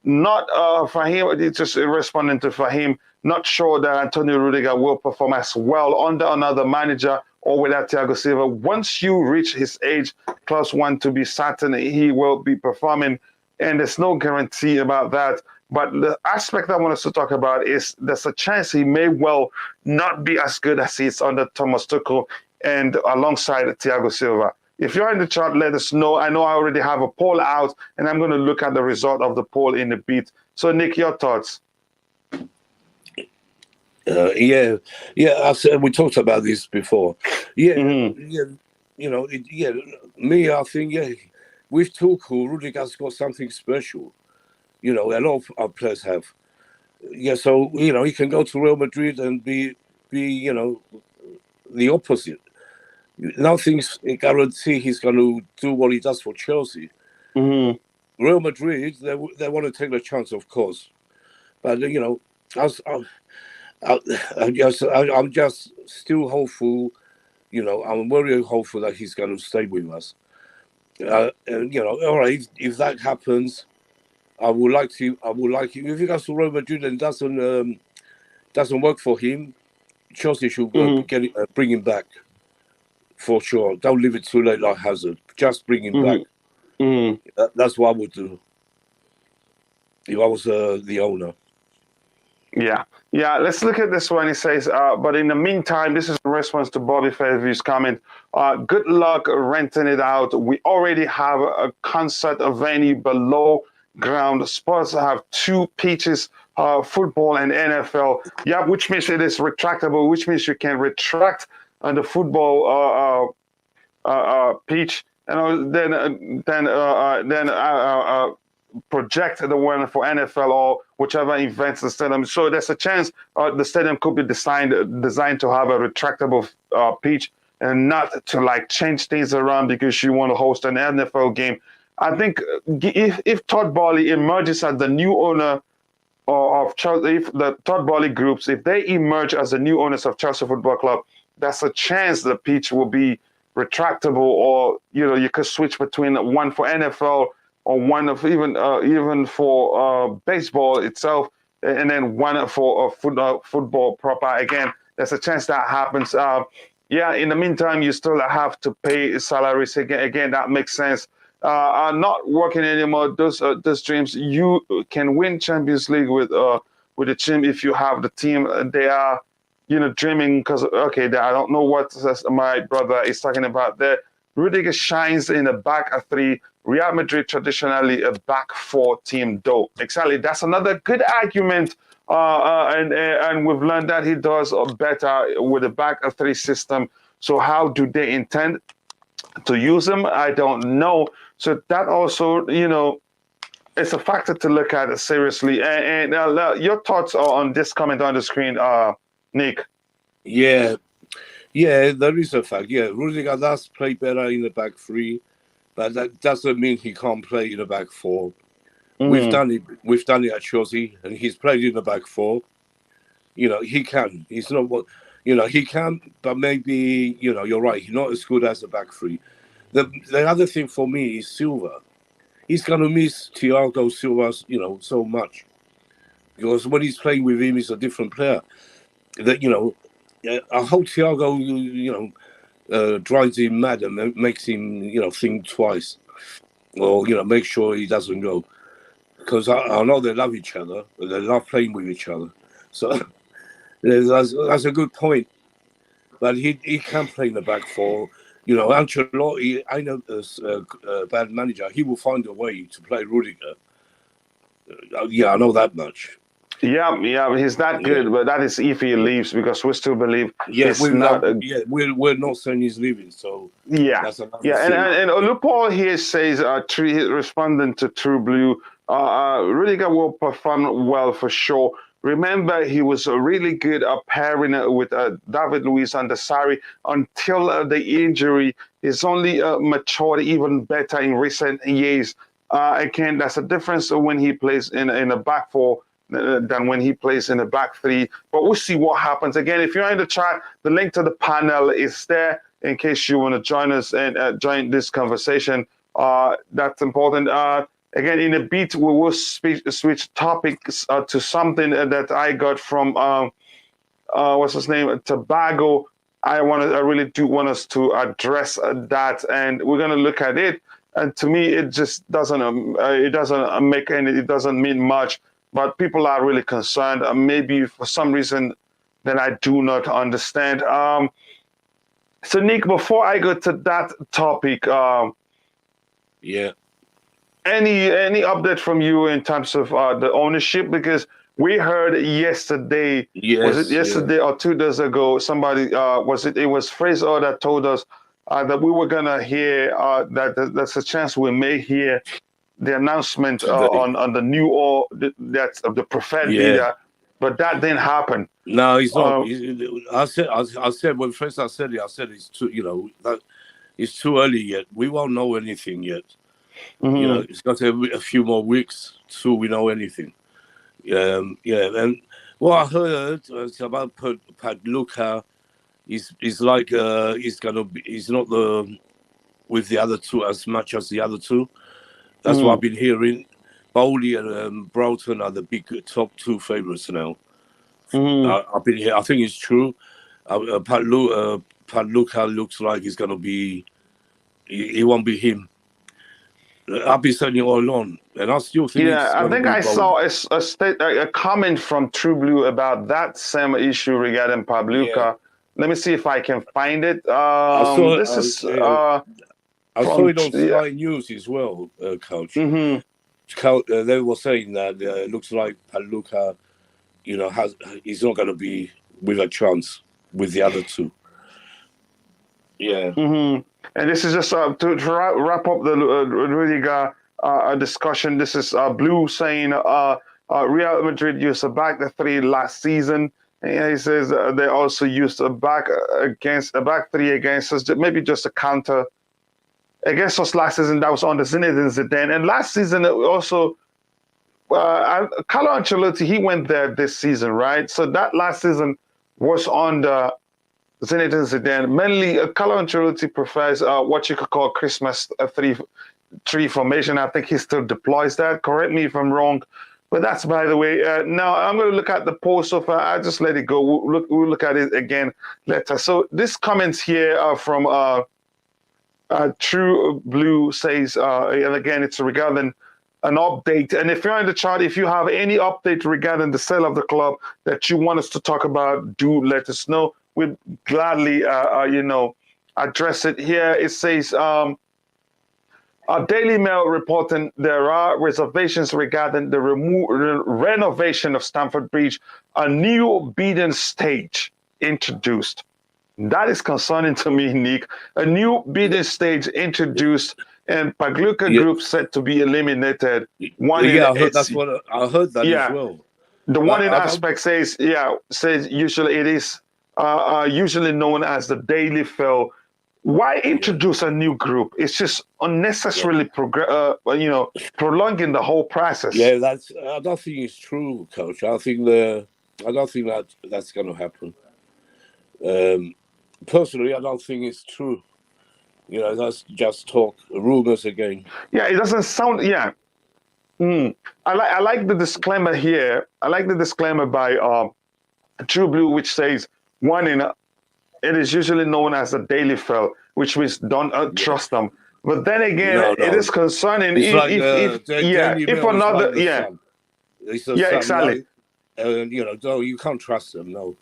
A: not Fahim, it's just responding to Fahim, not sure that Antonio Rudiger will perform as well under another manager or without Thiago Silva. Once you reach his age, class one to be certain he will be performing, and there's no guarantee about that. But the aspect I want us to talk about is there's a chance he may well not be as good as he is under Thomas Tuchel and alongside Thiago Silva. If you're in the chat, let us know. I know I already have a poll out, and I'm going to look at the result of the poll in a bit. So, Nick, your thoughts?
B: I said we talked about this before. Me, I think, with Tuchel, Rudiger's got something special. A lot of our players have. So he can go to Real Madrid and be the opposite. Nothing's a guarantee he's going to do what he does for Chelsea. Real Madrid, they want to take the chance, of course, but I'm just still hopeful. I'm very hopeful that he's going to stay with us. All right, if that happens, I would like him. If he goes to Real Madrid and doesn't work for him, Chelsea should bring him back. For sure. Don't leave it too late like Hazard. Just bring him back. That's what I would do if I was the owner.
A: Yeah. Let's look at this one. It says, but in the meantime, this is in response to Bobby Fairview's comment. Good luck renting it out. We already have a concert venue below ground. Spurs have 2 pitches, football and NFL. Yeah, which means it is retractable, which means you can retract on the football pitch, and then project the one for NFL or whichever invents the stadium. So there's a chance the stadium could be designed to have a retractable pitch and not to change things around because you want to host an NFL game. I think if Todd Boehly emerges as the new owner of Chelsea, if the Todd Boehly groups, if they emerge as the new owners of Chelsea Football Club, there's a chance the pitch will be retractable, or you could switch between one for NFL or one of even for baseball itself, and then one for football proper. Again, there's a chance that happens. In the meantime, you still have to pay salaries. Again, that makes sense. Not working anymore. Those dreams, you can win Champions League with the team if you have the team. They are dreaming because, I don't know what my brother is talking about there. Rudiger shines in a back 3. Real Madrid traditionally a back 4 team, though. Exactly. That's another good argument. And we've learned that he does better with a back 3 system. So how do they intend to use him? I don't know. So that also, it's a factor to look at seriously. And your thoughts on this comment on the screen, Nick?
B: Yeah, there is a fact. Yeah, Rudiger does play better in the back 3, but that doesn't mean he can't play in the back 4. We've done it at Chelsea, and he's played in the back 4. He can. He's not what he can, but maybe you're right. He's not as good as the back 3. The other thing for me is Silva. He's gonna miss Thiago Silva, so much, because when he's playing with him, he's a different player. That I hope Thiago, drives him mad and makes him, think twice, or make sure he doesn't go, because I know they love each other and they love playing with each other. So That's a good point. But he can play in the back four. You know, Ancelotti, I know as a bad manager, he will find a way to play Rudiger. Yeah, I know that much.
A: Yeah, he's that good, but that is if he leaves, because we still believe he's not.
B: We're not saying he's leaving, so that's another thing.
A: And Lupol here says, responding to True Blue, Rudiger will perform well for sure. Remember, he was really good at pairing with David Luiz and Sarri until the injury. He's only matured even better in recent years. Again, that's a difference when he plays in a back four than when he plays in a back three. But we'll see what happens. Again, if you're in the chat, the link to the panel is there in case you want to join us and join this conversation. That's important. Again, in a bit, we will switch topics to something that I got from, what's his name, Tobago. I really do want us to address that, and we're going to look at it. And to me, it just doesn't mean much. But people are really concerned. Maybe for some reason that I do not understand. So, Nick, before I go to that topic, any update from you in terms of the ownership? Because we heard yesterday, was it yesterday or 2 days ago? Somebody it was Fraser that told us that we were gonna hear that there's a chance we may hear the announcement on the new that's of the preferred bidder, but that didn't happen.
B: No, it's not. I said when first I said it's too. You know, that it's too early yet. We won't know anything yet.
A: Mm-hmm.
B: You know, it's got to be a few more weeks till we know anything. And what I heard about Padluka is like he's not with the other two as much as the other two. That's what I've been hearing. Boehly and Broughton are the big top two favourites now. I've been here. I think it's true. Padluka looks like he's going to be. He won't be him. I've been saying it all along, and I still think.
A: Yeah, I think I saw a comment from True Blue about that same issue regarding Padluka. Yeah. Let me see if I can find it. I saw it
B: on Sky News as well, Coach. They were saying that it looks like Padluka, he's not going to be with a chance with the other two. Yeah.
A: And this is just to wrap up the Rudiger discussion. This is Blue saying Real Madrid used a back three last season. And he says they also used a back three against us, maybe just a counter against us last season. That was on the Zinedine Zidane. And last season also, Carlo Ancelotti, he went there this season, right? So that last season was on the Zinedine Zidane. Mainly, Carlo Ancelotti prefers what you could call Christmas 3-3 formation. I think he still deploys that. Correct me if I'm wrong. But that's by the way. Now, I'm going to look at the poll so far. I'll just let it go. We'll look at it again later. So this comments here are from True Blue says, and again, it's regarding an update. And if you're in the chat, if you have any update regarding the sale of the club that you want us to talk about, do let us know. We'd gladly, address it here. It says, Daily Mail reporting there are reservations regarding the renovation of Stamford Bridge, a new bidding stage introduced. That is concerning to me, Nick. A new bidding stage introduced, and Padluka Group set to be eliminated.
B: I heard as well.
A: The one in aspect says usually it is usually known as the Daily Fill. Why introduce a new group? It's just unnecessarily prolonging the whole process.
B: Yeah, I don't think it's true, Coach. I don't think that's going to happen. Personally, I don't think it's true. That's just talk, rumors again.
A: Yeah, it doesn't sound. Yeah, I like the disclaimer here. I like the disclaimer by True Blue, which says it is usually known as a daily fill, which means don't trust them. But then again, it is concerning.
B: It's
A: exactly.
B: you can't trust them. No.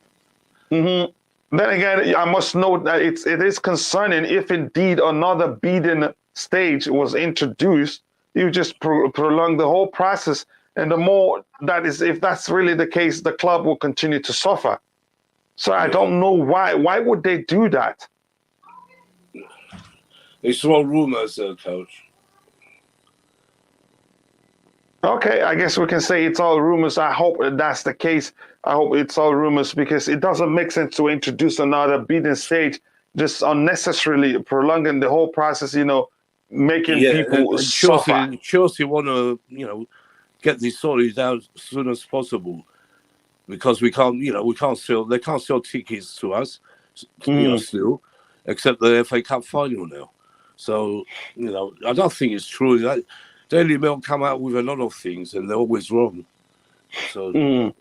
A: Mhm. Then again, I must note that it is concerning if indeed another bidding stage was introduced. You just prolong the whole process, and the more that is, if that's really the case, the club will continue to suffer. So I
B: Yeah.
A: don't know why. Why would they do that?
B: It's all rumors, coach.
A: Okay, I guess we can say it's all rumors. I hope that's the case. I hope it's all rumors because it doesn't make sense to introduce another bidding stage, just unnecessarily prolonging the whole process. Making
B: Yeah,
A: people
B: and
A: suffer.
B: Chelsea want to, get this sorted out as soon as possible because we can't sell. They can't sell tickets to us,
A: Mm.
B: still, except the FA Cup final now. So, I don't think it's true. Daily Mail come out with a lot of things, and they're always wrong. So,
A: Mm.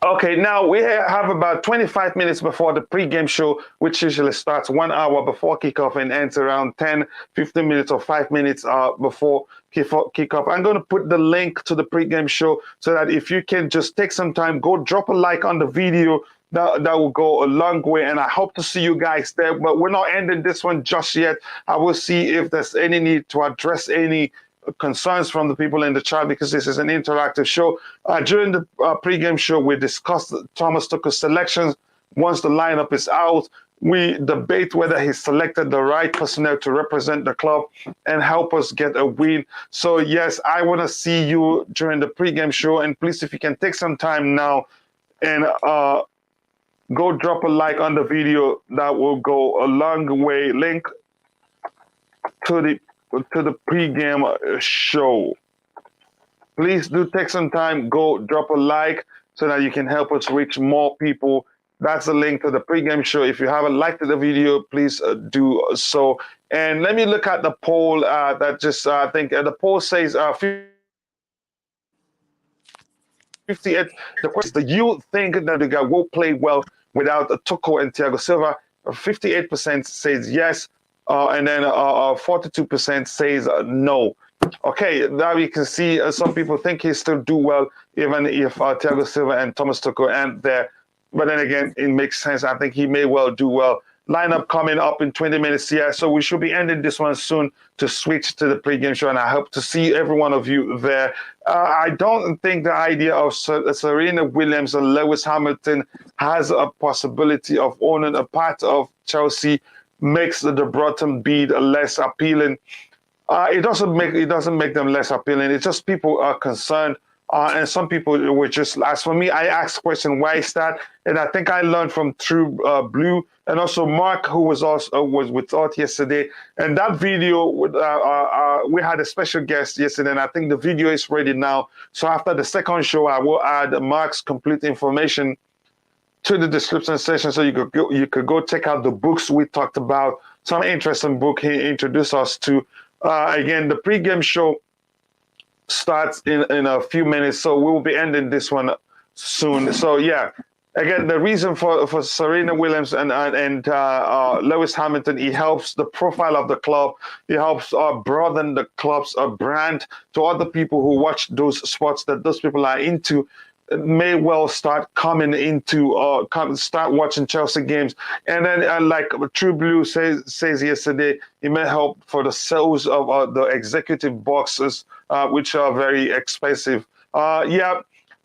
A: Okay, now we have about 25 minutes before the pre-game show, which usually starts 1 hour before kickoff and ends around 10, 15 minutes or 5 minutes before kickoff. I'm going to put the link to the pre-game show so that if you can just take some time, go drop a like on the video. That will go a long way, and I hope to see you guys there. But we're not ending this one just yet. I will see if there's any need to address any concerns from the people in the chat because this is an interactive show. During the pregame show, we discussed Thomas Tuchel's selections. Once the lineup is out, we debate whether he selected the right personnel to represent the club and help us get a win. So yes, I want to see you during the pregame show, and please, if you can take some time now and go drop a like on the video, that will go a long way. Link to the pregame show. Please do take some time, go drop a like so that you can help us reach more people. That's the link to the pregame show. If you haven't liked the video, please do so. And let me look at the poll that just, I think the poll says 58. The question is, do you think that the guy will play well without Tuchel and Thiago Silva? 58% says yes, and then 42% says no. Okay, now you can see some people think he still do well, even if Thiago Silva and Thomas Tuchel aren't there. But then again, it makes sense. I think he may well do well. Lineup coming up in 20 minutes. Yeah, so we should be ending this one soon to switch to the pregame show, and I hope to see every one of you there. I don't think the idea of Serena Williams and Lewis Hamilton has a possibility of owning a part of Chelsea makes the Brighton bid less appealing. It doesn't make them less appealing. It's just people are concerned, and some people were just. As for me, I asked the question, why is that? And I think I learned from True Blue and also Mark, who was was with us yesterday. And that video, we had a special guest yesterday, and I think the video is ready now. So after the second show, I will add Mark's complete information to the description section, so you could go check out the books we talked about. Some interesting book he introduced us to. Again, the pregame show starts in a few minutes, so we will be ending this one soon. So yeah, again, the reason for Serena Williams and Lewis Hamilton, he helps the profile of the club. He helps broaden the club's brand to other people who watch those sports that those people are into. May well start coming into start watching Chelsea games, and then like True Blue says yesterday, it may help for the sales of the executive boxes, which are very expensive. Yeah,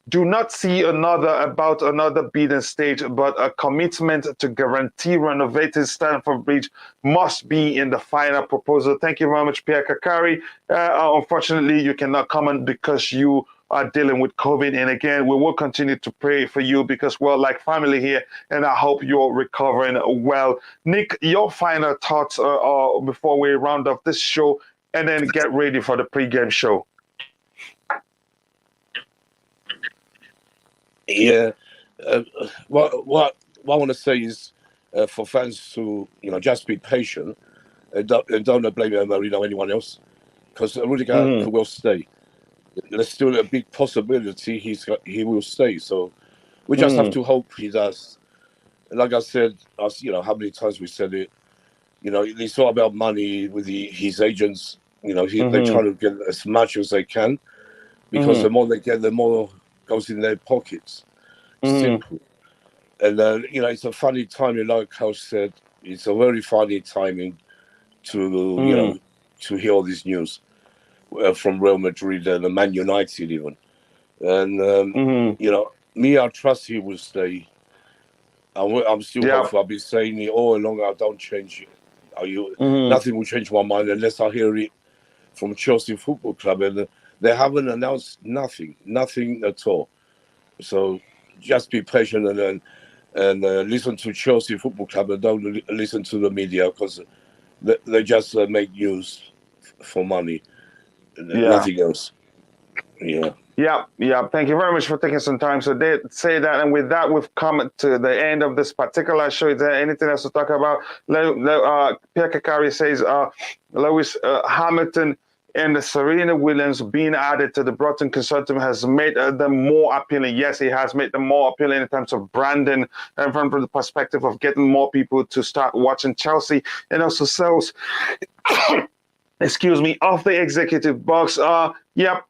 A: do not see another bidding stage, but a commitment to guarantee renovated Stamford Bridge must be in the final proposal. Thank you very much, Pierre Kakari. Unfortunately, you cannot comment because you are dealing with COVID. And again, we will continue to pray for you because we're like family here, and I hope you're recovering well. Nick, your final thoughts before we round up this show and then get ready for the pregame show.
B: Yeah. What I want to say is for fans to just be patient and don't blame Marina or anyone else, because Rudiger will stay. There's still a big possibility he will stay. So we just have to hope he does. Like I said, how many times we said it. It's all about money with his agents. They try to get as much as they can because the more they get, the more goes in their pockets. Simple. And it's a funny timing, like Coach said. It's a very funny timing to to hear all this news from Real Madrid and Man United even. And me, I trust he will stay. I'm still
A: Yeah.
B: hopeful. I've been saying it all along. I don't change.
A: Mm-hmm.
B: Nothing will change my mind unless I hear it from Chelsea Football Club, and they haven't announced nothing at all. So just be patient and listen to Chelsea Football Club and don't listen to the media, because they just make news for money,
A: Yeah.
B: nothing else. Yeah.
A: Yeah. Thank you very much for taking some time. So they say that, and with that, we've come to the end of this particular show. Is there anything else to talk about? Pierre Kakari says Lewis Hamilton and Serena Williams being added to the Broughton Consortium has made them more appealing. Yes, it has made them more appealing in terms of branding and from the perspective of getting more people to start watching Chelsea, and also sells, excuse me, off the executive box. Yep.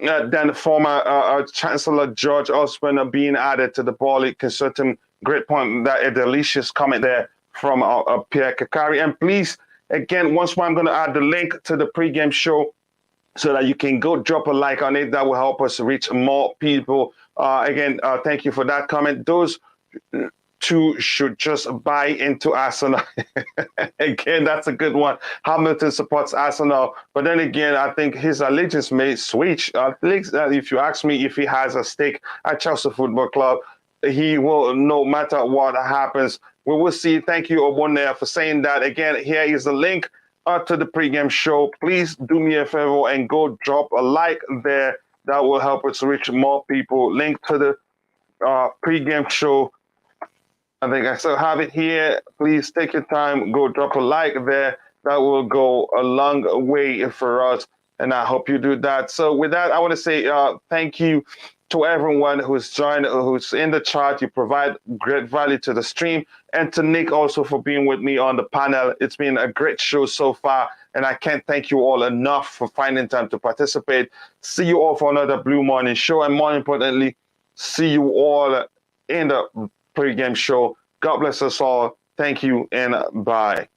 A: Then former Chancellor George Osborne being added to the Boehly Consortium. Great point. That a delicious comment there from Pierre Kakari. And please, again, once more, I'm going to add the link to the pregame show so that you can go drop a like on it. That will help us reach more people. Again, thank you for that comment. Those two should just buy into Arsenal. Again, that's a good one. Hamilton supports Arsenal, but then again, I think his allegiance may switch. If you ask me, if he has a stake at Chelsea Football Club, he will, no matter what happens. We will see. Thank you, Obone, for saying that. Again, here is the link to the pregame show. Please do me a favor and go drop a like there. That will help us reach more people. Link to the pregame show. I think I still have it here. Please take your time, go drop a like there. That will go a long way for us, and I hope you do that. So with that, I want to say thank you to everyone who's joined, who's in the chat. You provide great value to the stream, and to Nick also for being with me on the panel. It's been a great show so far, and I can't thank you all enough for finding time to participate. See you all for another Blue Morning show, and more importantly, see you all in the pregame show. God bless us all. Thank you and bye.